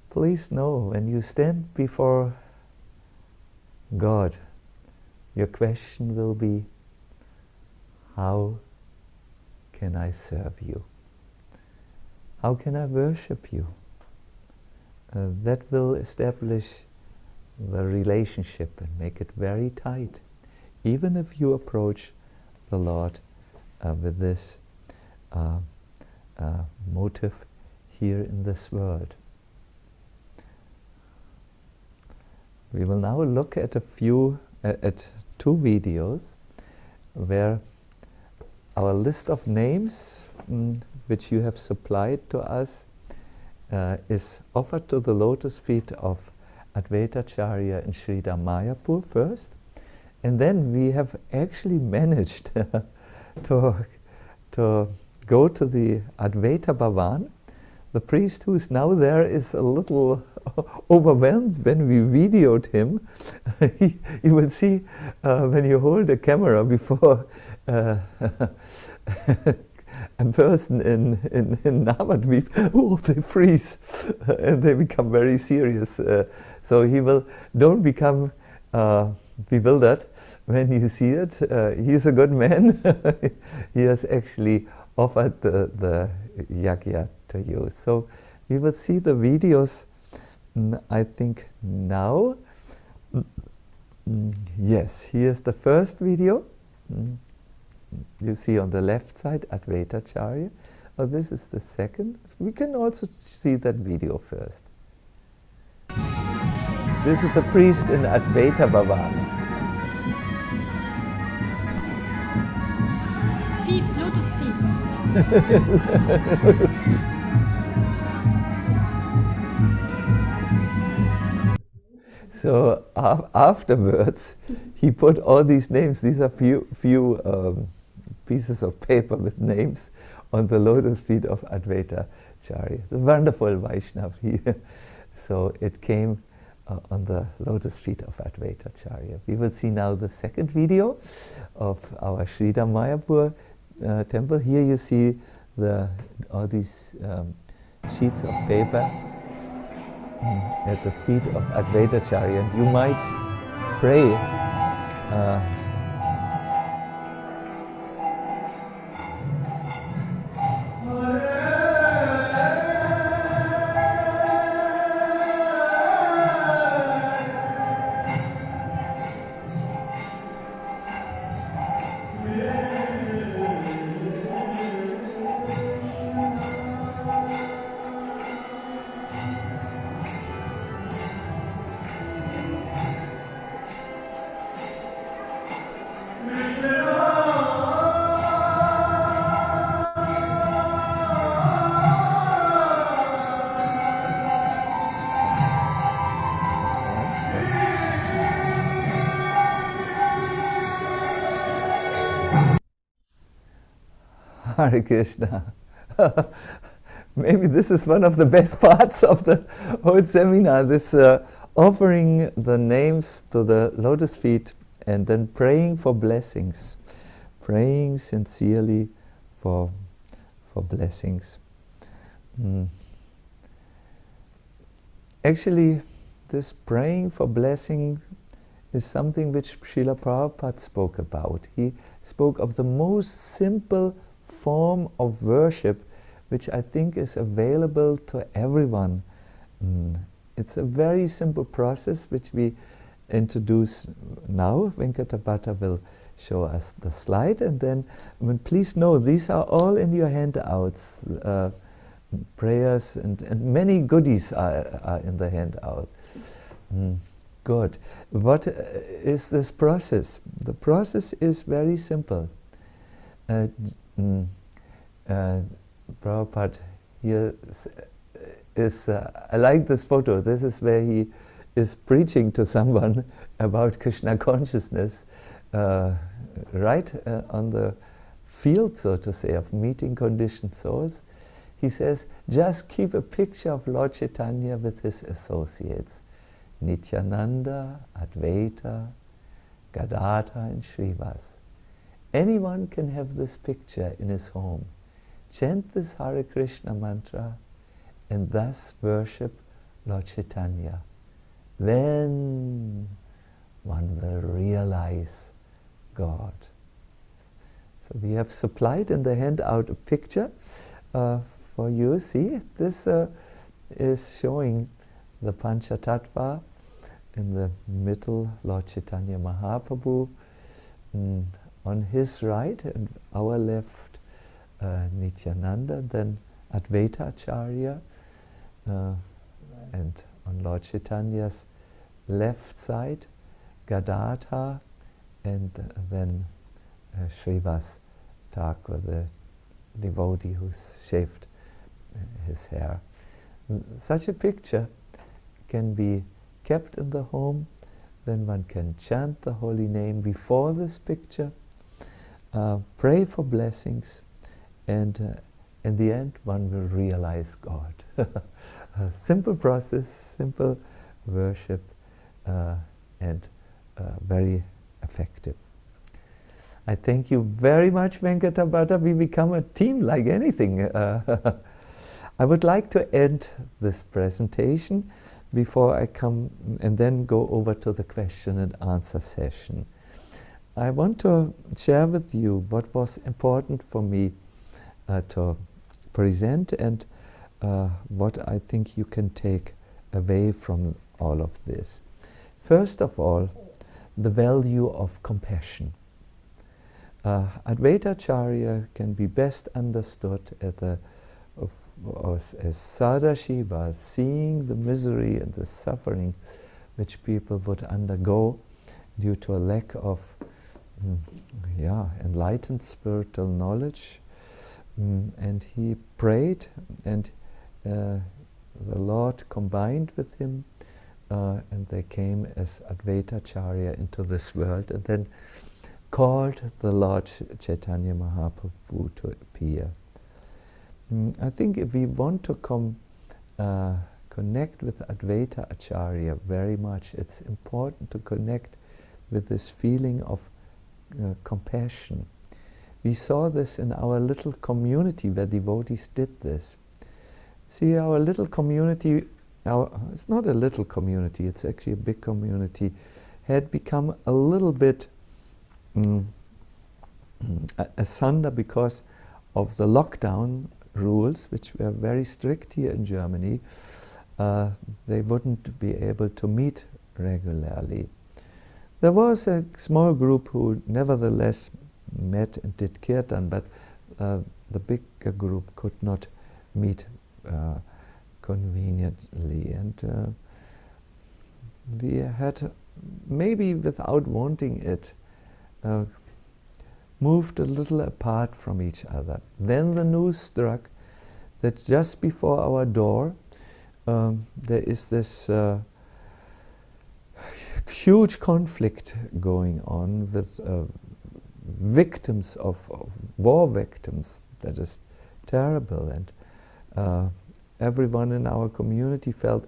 Please know, when you stand before God, your question will be, how can I serve you? How can I worship you? That will establish the relationship and make it very tight, even if you approach the Lord with this motive here in this world. We will now look at two videos where our list of names which you have supplied to us is offered to the lotus feet of Advaita Acharya in Srila Mayapur first, and then we have actually managed to go to the Advaita Bhavan. The priest who is now there is a little overwhelmed when we videoed him. You will see when you hold a camera before a person in Navadvip, they freeze and they become very serious. So he will, don't become bewildered when you see it. He's a good man. He has actually offered the yagya to you. So we will see the videos, I think now. Yes, here's the first video. You see on the left side Advaita Acharya. Oh, this is the second. We can also see that video first. This is the priest in Advaita Bhavan. Feet, lotus feet. Lotus feet. So afterwards, he put all these names. These are few pieces of paper with names on the lotus feet of Advaita Acharya. The wonderful Vaishnav here. So it came on the lotus feet of Advaita Acharya. We will see now the second video of our Srila Mayapur temple. Here you see all these sheets of paper at the feet of Advaita Acharya. You might pray Hare Krishna. Maybe this is one of the best parts of the whole seminar, this offering the names to the lotus feet and then praying for blessings, praying sincerely for blessings. Actually, this praying for blessing is something which Srila Prabhupada spoke about. He spoke of the most simple form of worship which I think is available to everyone. It's a very simple process which we introduce now. Venkatabhata will show us the slide, and then please know these are all in your handouts. Prayers and many goodies are in the handout. Good. What is this process? The process is very simple. Prabhupada here is, I like this photo. This is where he is preaching to someone about Krishna consciousness, right on the field, so to say, of meeting conditioned souls. He says, just keep a picture of Lord Chaitanya with his associates, Nityananda, Advaita, Gadadhar and Srivas. Anyone can have this picture in his home. Chant this Hare Krishna mantra and thus worship Lord Chaitanya. Then one will realize God. So we have supplied in the handout a picture for you. See, this is showing the Panchatattva. In the middle, Lord Chaitanya Mahaprabhu. On his right and our left, Nityananda, then Advaita Acharya, and on Lord Chaitanya's left side, Gadadhar, and then Srivas Thakur, the devotee who's shaved his hair. Such a picture can be kept in the home. Then one can chant the holy name before this picture, pray for blessings, and in the end one will realize God. A simple process, simple worship, and very effective. I thank you very much, Venkatabhata. We become a team like anything. I would like to end this presentation before I come and then go over to the question and answer session. I want to share with you what was important for me to present and what I think you can take away from all of this. First of all, the value of compassion. Advaita Acharya can be best understood as Sadashiva, seeing the misery and the suffering which people would undergo due to a lack of enlightened spiritual knowledge. And he prayed, and the Lord combined with him, and they came as Advaita Acharya into this world, and then called the Lord Chaitanya Mahaprabhu to appear. I think if we want to connect with Advaita Acharya very much, it's important to connect with this feeling of compassion. We saw this in our little community where devotees did this. See, our little community, it's not a little community, it's actually a big community, had become a little bit asunder because of the lockdown rules, which were very strict here in Germany. They wouldn't be able to meet regularly. There was a small group who nevertheless met and did kirtan, but the bigger group could not meet conveniently, and we had, maybe without wanting it, moved a little apart from each other. Then the news struck that just before our door there is this huge conflict going on with victims of war victims. that is terrible. And everyone in our community felt,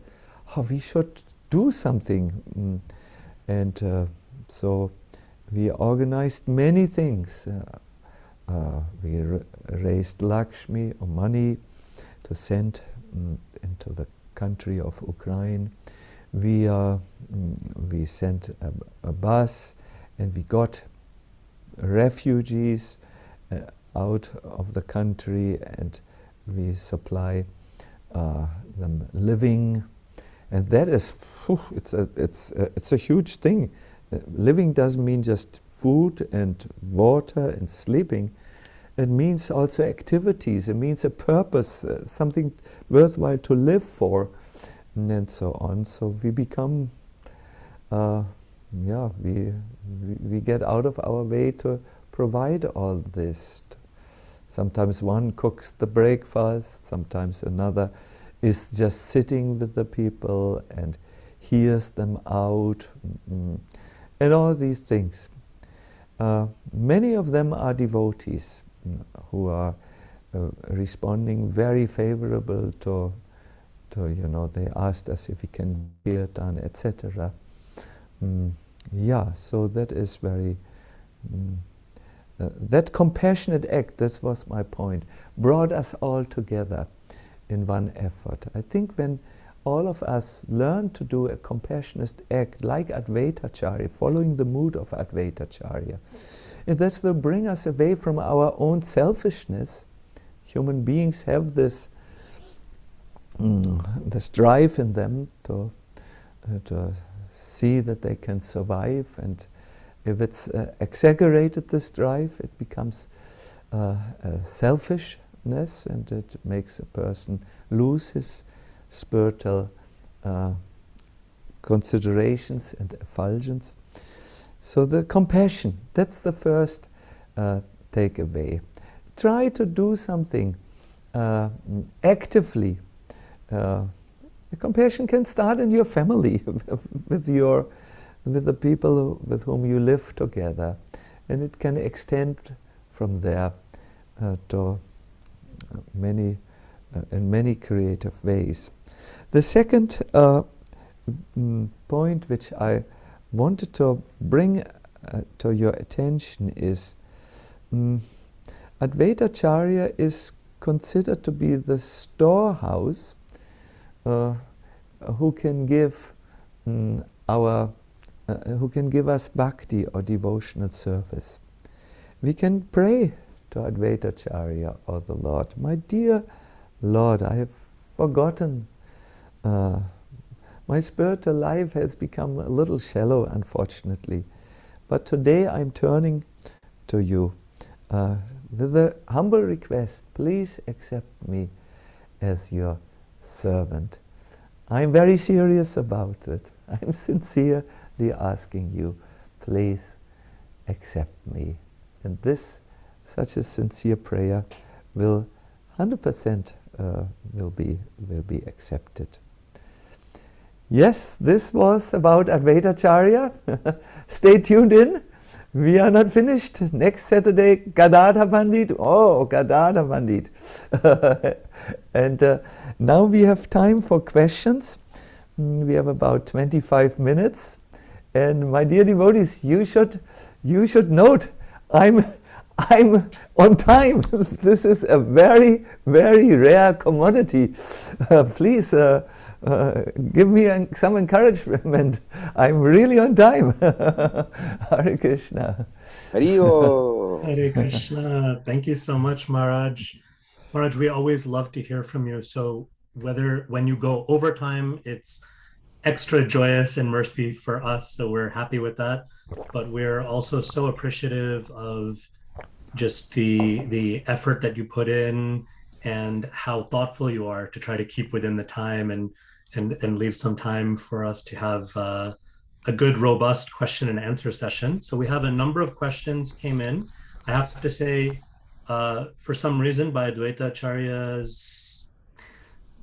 oh, we should do something. And so we organized many things. We raised Lakshmi, or money, to send into the country of Ukraine. We sent a bus, and we got refugees out of the country, and we supply them living, and that is, it's a huge thing. Living doesn't mean just food and water and sleeping. It means also activities. It means a purpose, something worthwhile to live for, and so on. So we become, we get out of our way to provide all this. Sometimes one cooks the breakfast, sometimes another is just sitting with the people and hears them out, and all these things. Many of them are devotees who are responding very favorable to, they asked us if we can do kirtan, etc. So that is very, that compassionate act, that was my point, brought us all together in one effort. I think when all of us learn to do a compassionate act like Advaita Acharya, following the mood of Advaita Acharya, and that will bring us away from our own selfishness. Human beings have this drive in them to see that they can survive, and if it's exaggerated, this drive, it becomes selfishness, and it makes a person lose his spiritual considerations and effulgence. So the compassion, that's the first takeaway. Try to do something actively. The compassion can start in your family, with the people with whom you live together, and it can extend from there to many in many creative ways. The second point which I wanted to bring to your attention is Advaita Acharya is considered to be the storehouse who can give who can give us bhakti or devotional service. We can pray to Advaita Acharya or the Lord, my dear Lord, I have forgotten. My spiritual life has become a little shallow, unfortunately. But today I'm turning to you with a humble request. Please accept me as your servant. I'm very serious about it. I'm sincerely asking you, please accept me. And this, such a sincere prayer, will 100% will be accepted. Yes, this was about Advaita Acharya. Stay tuned in. We are not finished. Next Saturday, Gadadhar Pandit. Oh, Gadadhar Pandit. And now we have time for questions. We have about 25 minutes. And my dear devotees, you should note, I'm on time. This is a very, very rare commodity. Please give me some encouragement. I'm really on time. Hare Krishna. Hariyo. Hare Krishna. Thank you so much, Maharaj. Maharaj, we always love to hear from you. So when you go overtime, it's extra joyous and mercy for us. So we're happy with that. But we're also so appreciative of just the effort that you put in and how thoughtful you are to try to keep within the time and leave some time for us to have a good, robust question and answer session. So we have a number of questions came in. I have to say, for some reason, by Advaita Acharya's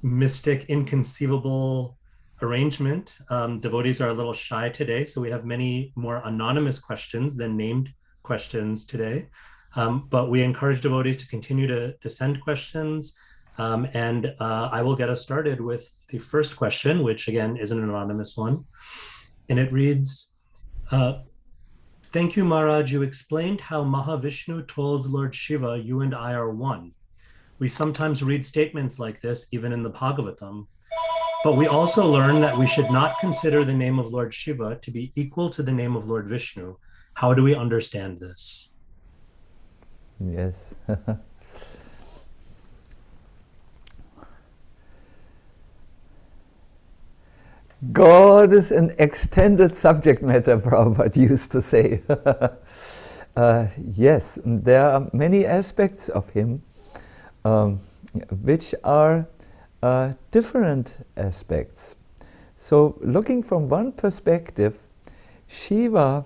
mystic, inconceivable arrangement, devotees are a little shy today. So we have many more anonymous questions than named questions today. But we encourage devotees to continue to send questions. And I will get us started with the first question, which again is an anonymous one. And it reads, thank you, Maharaj. You explained how Mahavishnu told Lord Shiva, you and I are one. We sometimes read statements like this, even in the Bhagavatam. But we also learn that we should not consider the name of Lord Shiva to be equal to the name of Lord Vishnu. How do we understand this? Yes. God is an extended subject matter, Prabhupada used to say. Yes, there are many aspects of him which are different aspects. So looking from one perspective, Shiva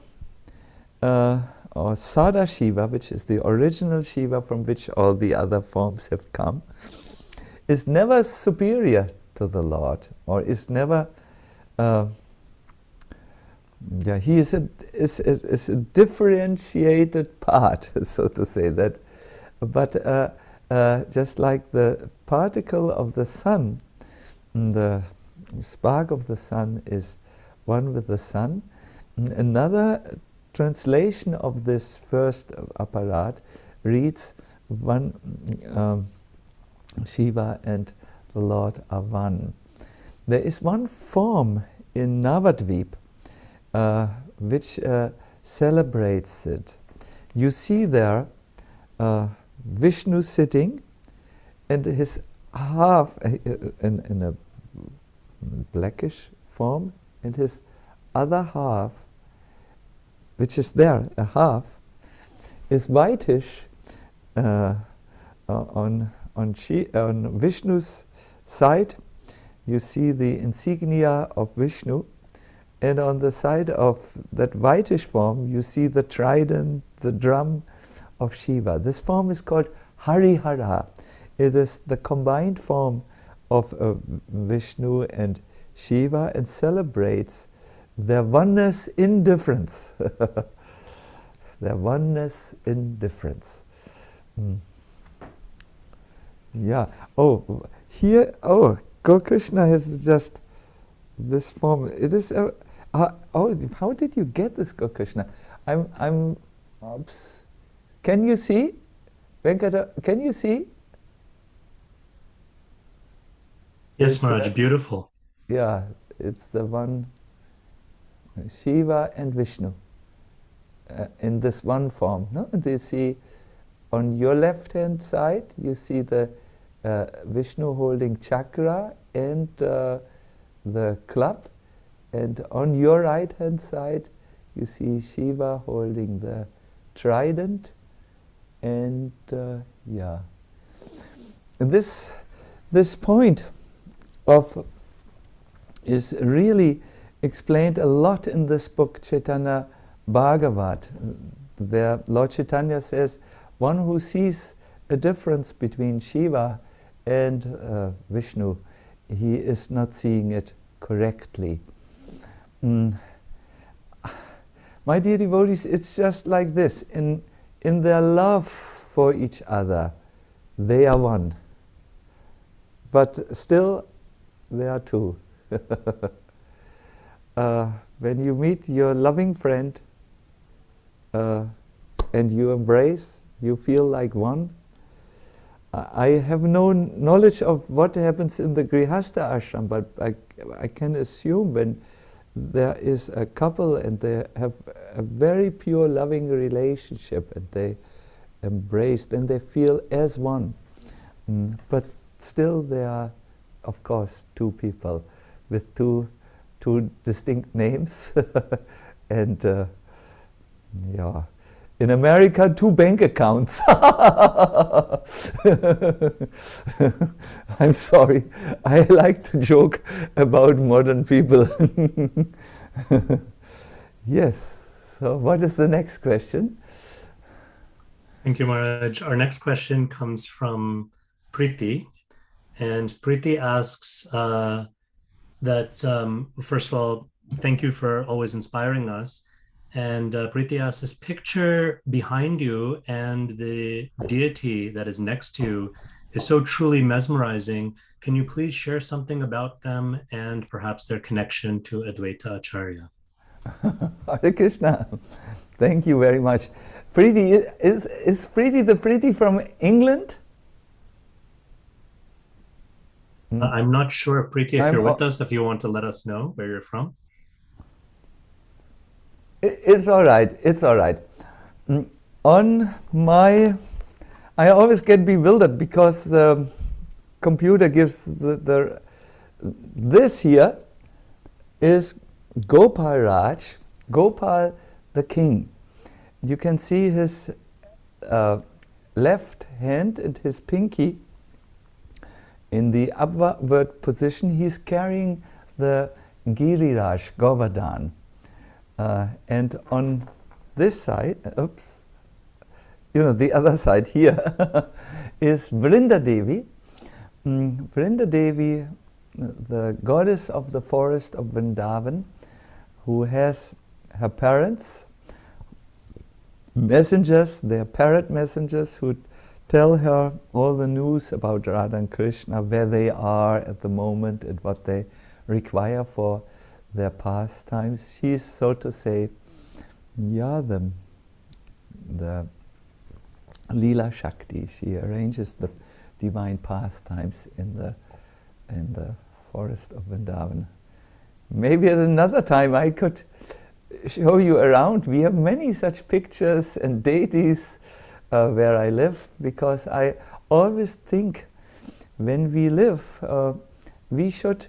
or Sada Shiva, which is the original Shiva from which all the other forms have come, is never superior to the Lord, or is never he is a differentiated part, so to say that. But just like the particle of the sun, the spark of the sun is one with the sun. Another translation of this first apparat reads, one Shiva and the Lord are one. There is one form in Navadvip which celebrates it. You see there Vishnu sitting, and his half in a blackish form, and his other half, which is there, a half, is whitish on Vishnu's side. You see the insignia of Vishnu, and on the side of that whitish form you see the trident, the drum of Shiva. This form is called Harihara. It is the combined form of Vishnu and Shiva, and celebrates their oneness in difference. Their oneness in difference. Yeah. Oh, here. Oh, Krishna has just this form. It is. Oh, how did you get this, Krishna? I'm. Oops. Can you see, Venkata? Can you see? Yes, Maharaj. Beautiful. Yeah, it's the one. Shiva and Vishnu in this one form. No, do you see on your left-hand side? You see the Vishnu holding chakra and the club, and on your right-hand side you see Shiva holding the trident, and yeah. This point of is really explained a lot in this book Chaitanya Bhagavat, where Lord Chaitanya says one who sees a difference between Shiva and Vishnu, he is not seeing it correctly. My dear devotees, it's just like this. In their love for each other, they are one. But still, they are two. When you meet your loving friend and you embrace, you feel like one. I have no knowledge of what happens in the Grihastha ashram, but I can assume when there is a couple and they have a very pure loving relationship and they embrace, then they feel as one. But still they are, of course, two people with two distinct names. And yeah. In America, 2 bank accounts. I'm sorry. I like to joke about modern people. Yes. So what is the next question? Thank you, Maharaj. Our next question comes from Preeti. And Preeti asks that, first of all, thank you for always inspiring us. And Priti asks, this picture behind you and the deity that is next to you is so truly mesmerizing. Can you please share something about them and perhaps their connection to Advaita Acharya? Hare Krishna. Thank you very much. Preeti, is Preeti the Preeti from England? I'm not sure if Preeti, if I'm you're with us, if you want to let us know where you're from. It's all right. It's all right. On my, I always get bewildered because the computer gives this here is Gopal Raj, Gopal the king. You can see his left hand and his pinky in the upward position. He's carrying the Giriraj, Govardhan. And on this side, oops, the other side here is Vrinda Devi. Vrinda Devi, the goddess of the forest of Vrindavan, who has her parents, messengers, their parrot messengers, who tell her all the news about Radha and Krishna, where they are at the moment and what they require for their pastimes. She's, so to say, the Leela Shakti. She arranges the divine pastimes in the forest of Vrindavan. Maybe at another time I could show you around. We have many such pictures and deities where I live, because I always think when we live, we should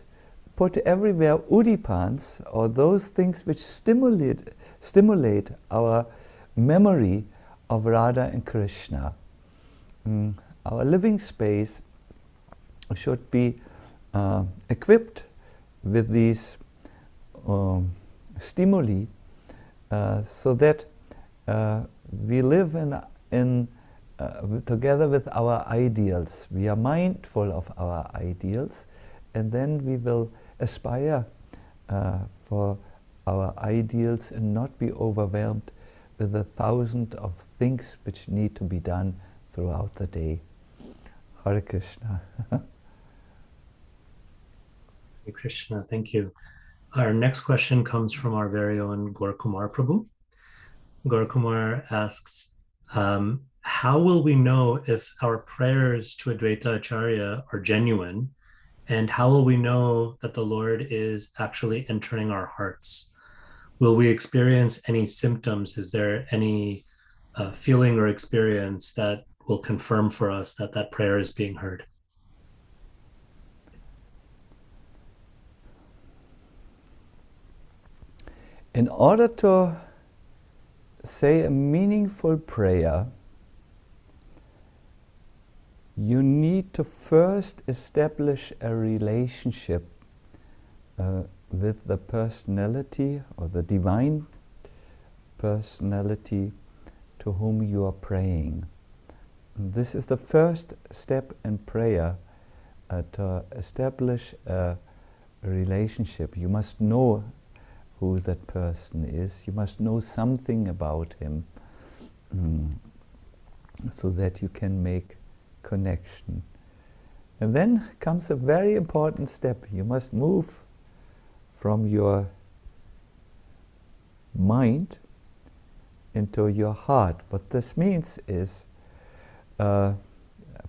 put everywhere udipans, or those things which stimulate our memory of Radha and Krishna. Our living space should be equipped with these stimuli, so that we live together with our ideals. We are mindful of our ideals, and then we will aspire for our ideals and not be overwhelmed with 1,000 of things which need to be done throughout the day. Hare Krishna. Hare Krishna, thank you. Our next question comes from our very own Gaur Kumar Prabhu. Gaur Kumar asks, how will we know if our prayers to Advaita Acharya are genuine? And how will we know that the Lord is actually entering our hearts? Will we experience any symptoms? Is there any feeling or experience that will confirm for us that that prayer is being heard? In order to say a meaningful prayer, you need to first establish a relationship with the personality, or the divine personality to whom you are praying. This is the first step in prayer, to establish a relationship. You must know who that person is. You must know something about him, so that you can make connection. And then comes a very important step. You must move from your mind into your heart. What this means is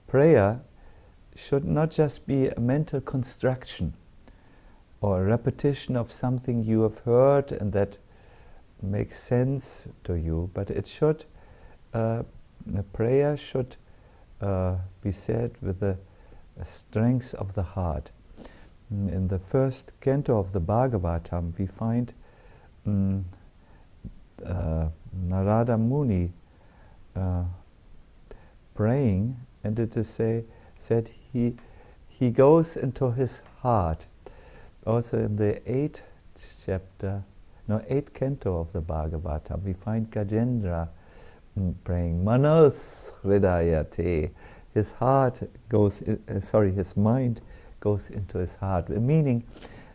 prayer should not just be a mental construction or a repetition of something you have heard and that makes sense to you, but it should, the prayer should be said with the strength of the heart. In the first canto of the Bhagavatam, we find Narada Muni praying, and it is said he goes into his heart. Also in the 8th canto of the Bhagavatam, we find Gajendra praying, Manos Hridayate. His heart goes, his mind goes into his heart, meaning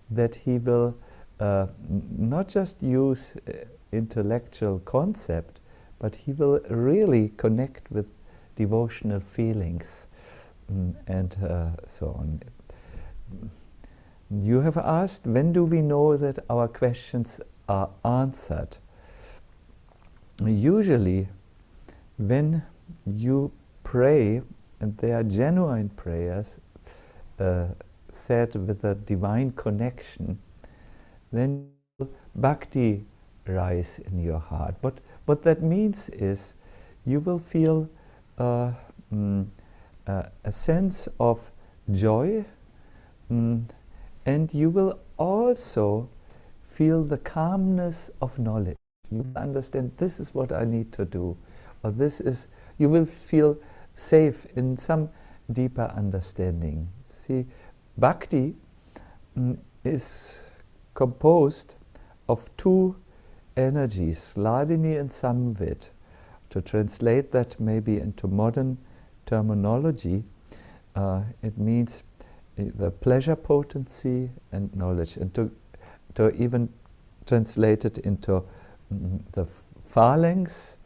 that he will not just use intellectual concept, but he will really connect with devotional feelings, and so on. You have asked, when do we know that our questions are answered? Usually, when you pray, and they are genuine prayers, said with a divine connection, then Bhakti rise in your heart. What that means is you will feel a sense of joy, and you will also feel the calmness of knowledge. You will understand, this is what I need to do, or this is, you will feel safe in some deeper understanding. See, Bhakti is composed of two energies, Hladini and Samvit. To translate that maybe into modern terminology, it means the pleasure potency and knowledge. And to even translate it into the phalanx,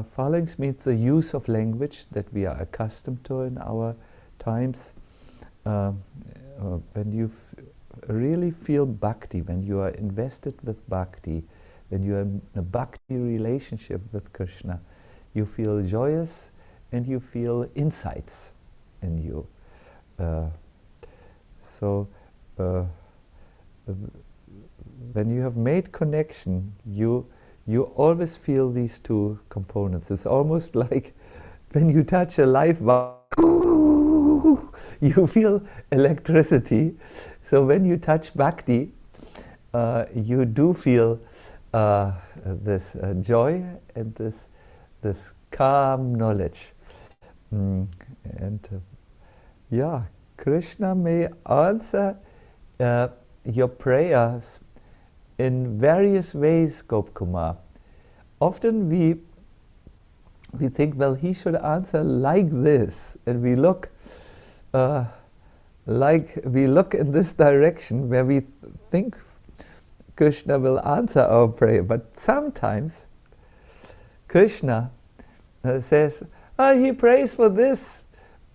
phalanx means the use of language that we are accustomed to in our times. When you really feel bhakti, when you are invested with bhakti, when you are in a bhakti relationship with Krishna, you feel joyous and you feel insights in you. When you have made connection, you always feel these two components. It's almost like when you touch a live wire, you feel electricity. So when you touch bhakti, you do feel this joy and this calm knowledge. Yeah, Krishna may answer your prayers in various ways, Gopkumar. Often we think, well, he should answer like this, and we look in this direction where we think Krishna will answer our prayer. But sometimes Krishna says, he prays for this,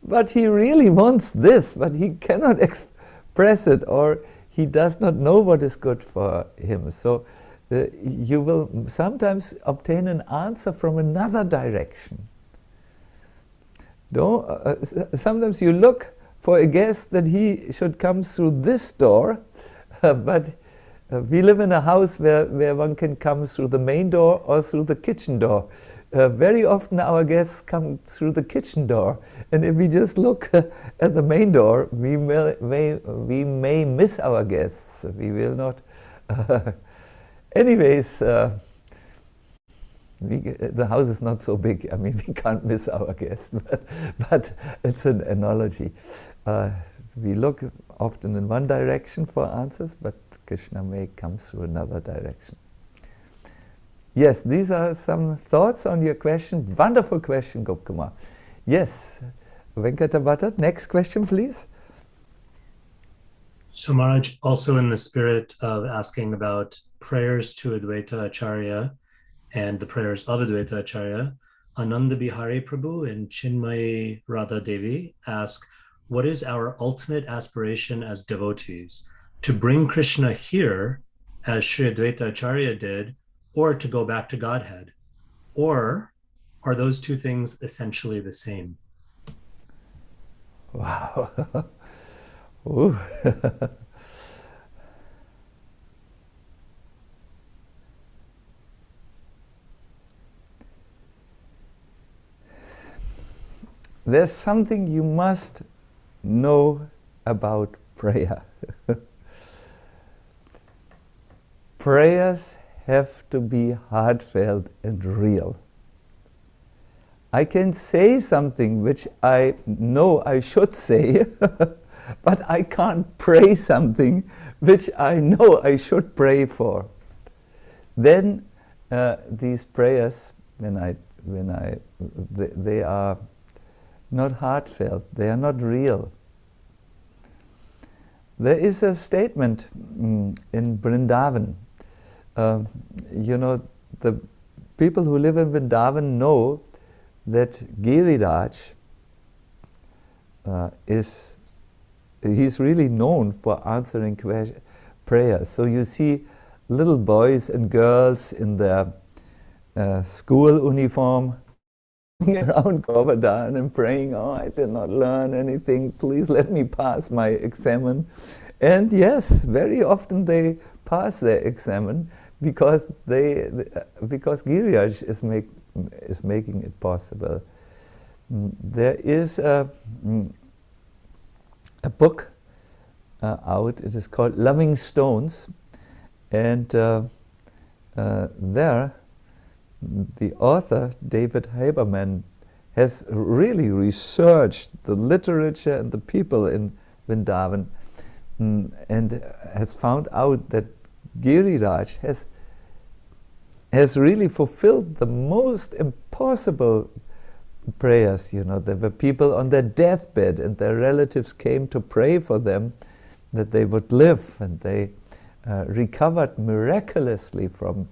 but he really wants this, but he cannot express it, or he does not know what is good for him. So you will sometimes obtain an answer from another direction. Sometimes you look for a guest that he should come through this door, but we live in a house where one can come through the main door or through the kitchen door. Very often our guests come through the kitchen door, and if we just look at the main door, we may miss our guests. We will not. Anyways, the house is not so big. I mean, we can't miss our guests, but it's an analogy. We look often in one direction for answers, but Krishna may come through another direction. Yes, these are some thoughts on your question. Wonderful question, Gopkumar. Yes, Venkata Bhatta, next question, please. So Maharaj, also in the spirit of asking about prayers to Advaita Acharya and the prayers of Advaita Acharya, Ananda Bihari Prabhu and Chinmayi Radha Devi ask, what is our ultimate aspiration as devotees? To bring Krishna here, as Sri Advaita Acharya did, or to go back to Godhead? Or are those two things essentially the same? Wow. Ooh. There's something you must know about prayer. Prayers have to be heartfelt and real. I can say something which I know I should say, but I can't pray something which I know I should pray for. Then these prayers, they are not heartfelt, they are not real. There is a statement in Vrindavan um, you know, the people who live in Vrindavan know that Giriraj he's really known for answering prayers. So you see little boys and girls in their school uniform around Govardhan and praying, oh, I did not learn anything, please let me pass my examen. And yes, very often they pass their examen because because Giriraj is making it possible. There is a book out, it is called Loving Stones, and there the author, David Haberman, has really researched the literature and the people in Vrindavan, and has found out that Giriraj has really fulfilled the most impossible prayers. You know, there were people on their deathbed and their relatives came to pray for them that they would live, and they recovered miraculously from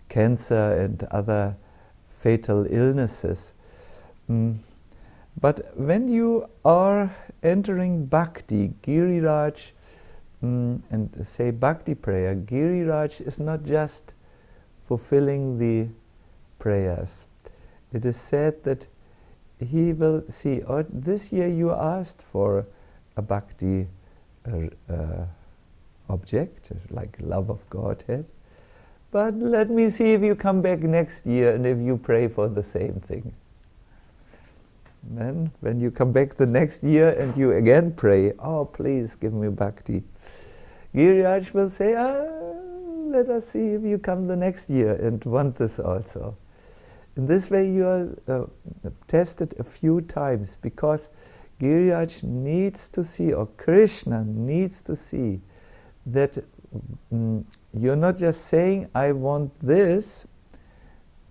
cancer and other fatal illnesses. But when you are entering Bhakti, Giriraj, and say Bhakti prayer, Giriraj is not just fulfilling the prayers. It is said that he will see, oh, this year you asked for a Bhakti object, like love of Godhead, but let me see if you come back next year and if you pray for the same thing. Then when you come back the next year and you again pray, oh, please give me Bhakti, Giriraj will say, let us see if you come the next year and want this also. In this way you are tested a few times, because Giriraj needs to see, or Krishna needs to see, that you're not just saying, I want this,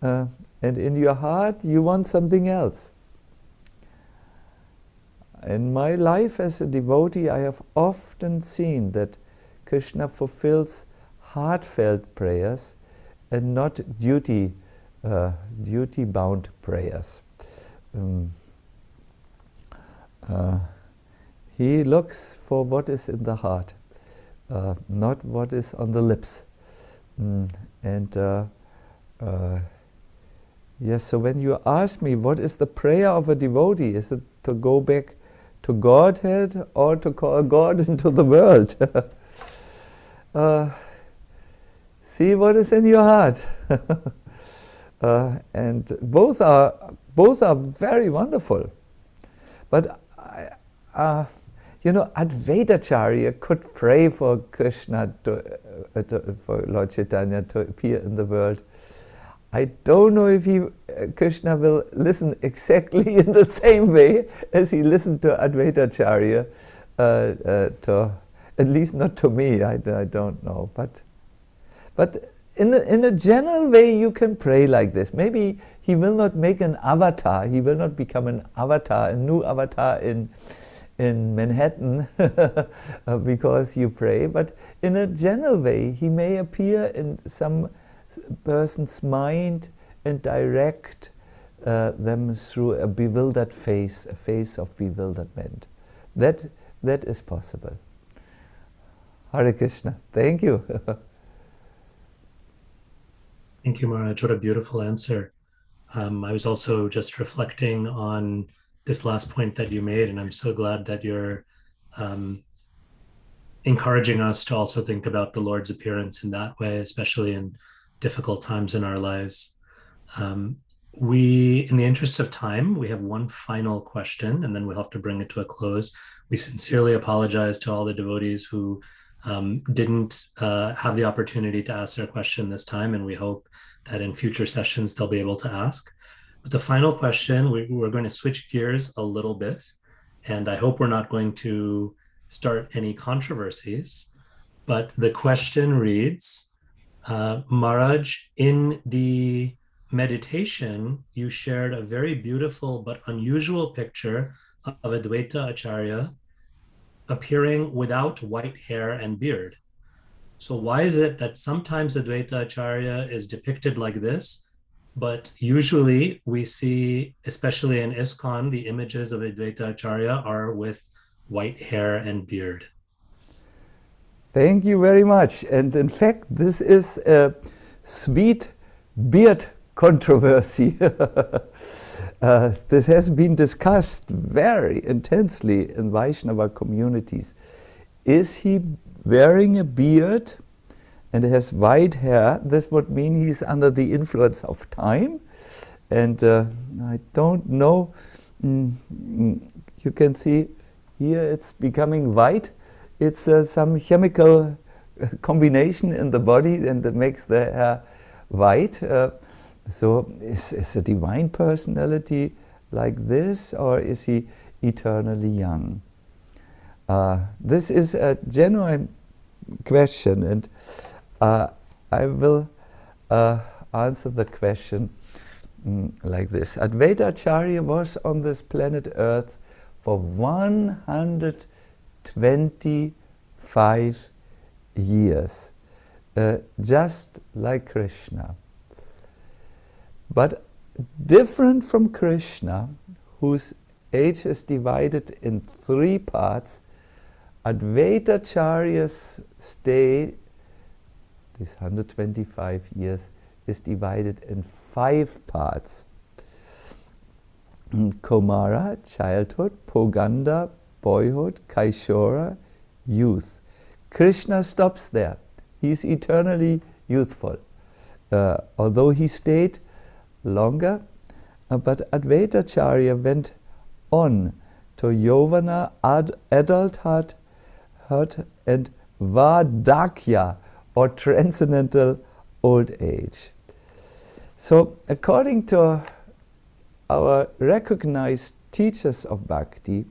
and in your heart you want something else. In my life as a devotee, I have often seen that Krishna fulfills heartfelt prayers and not duty-bound prayers. He looks for what is in the heart, not what is on the lips. Yes, so when you ask me what is the prayer of a devotee, is it to go back to Godhead or to call God into the world? See what is in your heart. And both are very wonderful. But you know, Advaita Acharya could pray for Krishna, for Lord Chaitanya to appear in the world. I don't know if Krishna will listen exactly in the same way as he listened to Advaita Acharya, at least not to me. I don't know, but in a general way you can pray like this. Maybe he will not make an avatar. He will not become an avatar, a new avatar in Manhattan because you pray. But in a general way, he may appear in some person's mind and direct them through a bewildered face, a face of bewilderment. That is possible. Hare Krishna. Thank you. Thank you, Maharaj. What a beautiful answer. I was also just reflecting on this last point that you made, and I'm so glad that you're encouraging us to also think about the Lord's appearance in that way, especially in difficult times in our lives. In the interest of time, we have one final question, and then we'll have to bring it to a close. We sincerely apologize to all the devotees who didn't have the opportunity to ask their question this time, and we hope that in future sessions they'll be able to ask. But the final question, we're going to switch gears a little bit, and I hope we're not going to start any controversies. But the question reads, Maharaj, in the meditation, you shared a very beautiful but unusual picture of Advaita Acharya appearing without white hair and beard. So why is it that sometimes Advaita Acharya is depicted like this, but usually we see, especially in ISKCON, the images of Advaita Acharya are with white hair and beard? Thank you very much. And in fact, this is a sweet beard controversy. This has been discussed very intensely in Vaishnava communities. Is he wearing a beard and has white hair? This would mean he's under the influence of time. And I don't know. You can see here it's becoming white. It's some chemical combination in the body and that makes the hair white. So is a divine personality like this, or is he eternally young? This is a genuine question, and I will answer the question like this. Advaita Acharya was on this planet Earth for 125 years, just like Krishna. But different from Krishna, whose age is divided in 3 parts, Advaita Acharya's stay, these 125 years, is divided in 5 parts. Komara, childhood; Poganda, boyhood; Kaishora, youth. Krishna stops there. He's eternally youthful. Although he stayed longer, but Advaita Acharya went on to Yovana, adulthood, and Vardhakya, or transcendental old age. So, according to our recognized teachers of Bhakti,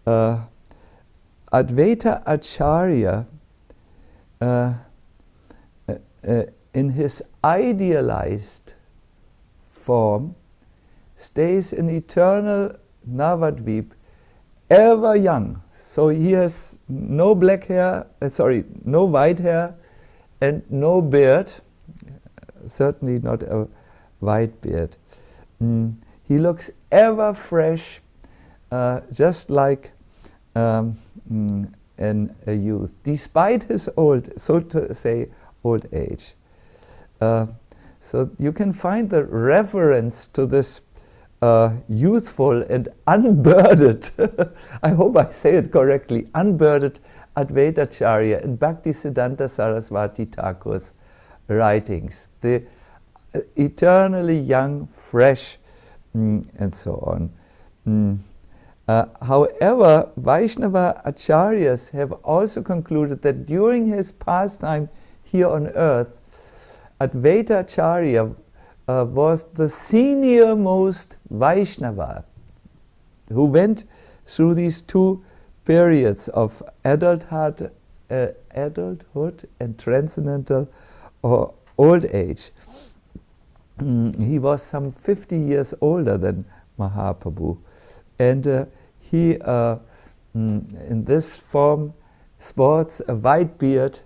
Advaita Acharya, in his idealized form, stays in eternal Navadvip, ever young. So he has no black hair, no white hair, and no beard, certainly not a white beard. He looks ever fresh, just like a youth, despite his old, so to say, old age. So you can find the reference to this youthful and unburdened, I hope I say it correctly, unburdened Advaita Acharya in Bhaktisiddhanta Saraswati Thakur's writings. The eternally young, fresh, and so on. However, Vaishnava Acharyas have also concluded that during his pastime here on earth, Advaita Acharya was the senior most Vaishnava who went through these 2 periods of adulthood and transcendental or old age. He was some 50 years older than Mahaprabhu, and he in this form sports a white beard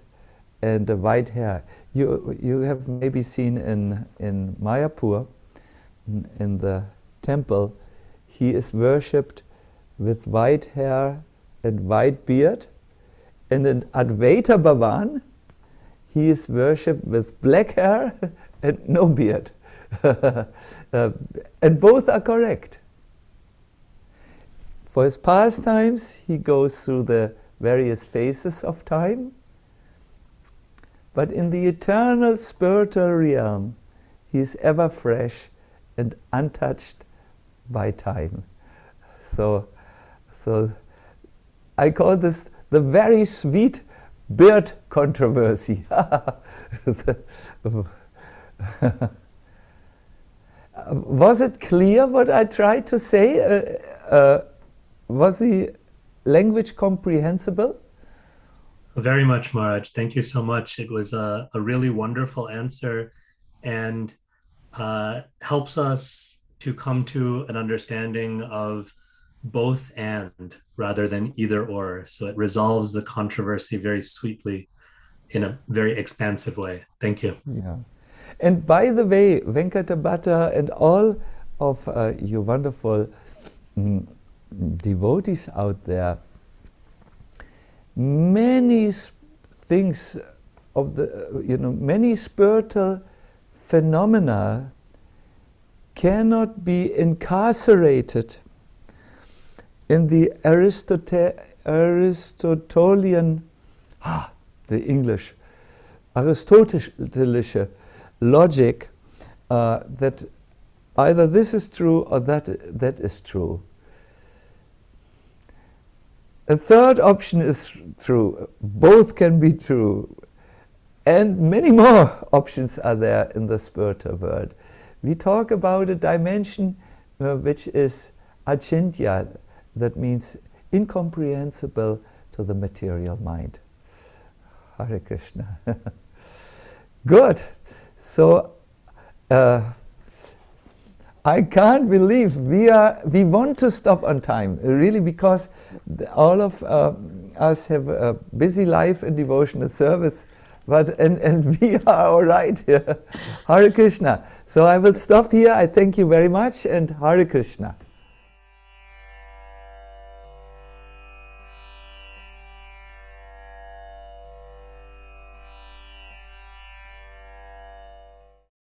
and a white hair. You have maybe seen in Mayapur, in the temple, he is worshipped with white hair and white beard, and in Advaita Bhavan he is worshipped with black hair and no beard. And both are correct. For his pastimes, he goes through the various phases of time, but in the eternal spiritual realm, he is ever fresh and untouched by time. So I call this the very sweet beard controversy. Was it clear what I tried to say? Was the language comprehensible? Very much, Maharaj. Thank you so much. It was a really wonderful answer, and helps us to come to an understanding of both and rather than either or. So it resolves the controversy very sweetly. in a very expansive way. Thank you. Yeah. And by the way, Venkatabhatta and all of you wonderful devotees out there, many things of the, many spiritual phenomena cannot be incarcerated in the Aristotelian, the English, Aristotelische logic that either this is true or that is true. A third option is true. Both can be true. And many more options are there in the spiritual world. We talk about a dimension which is achintya, that means incomprehensible to the material mind. Hare Krishna. Good. So I can't believe we want to stop on time, really, because all of us have a busy life in devotional service, but and we are all right here. Hare Krishna. So I will stop here. I thank you very much, and Hare Krishna.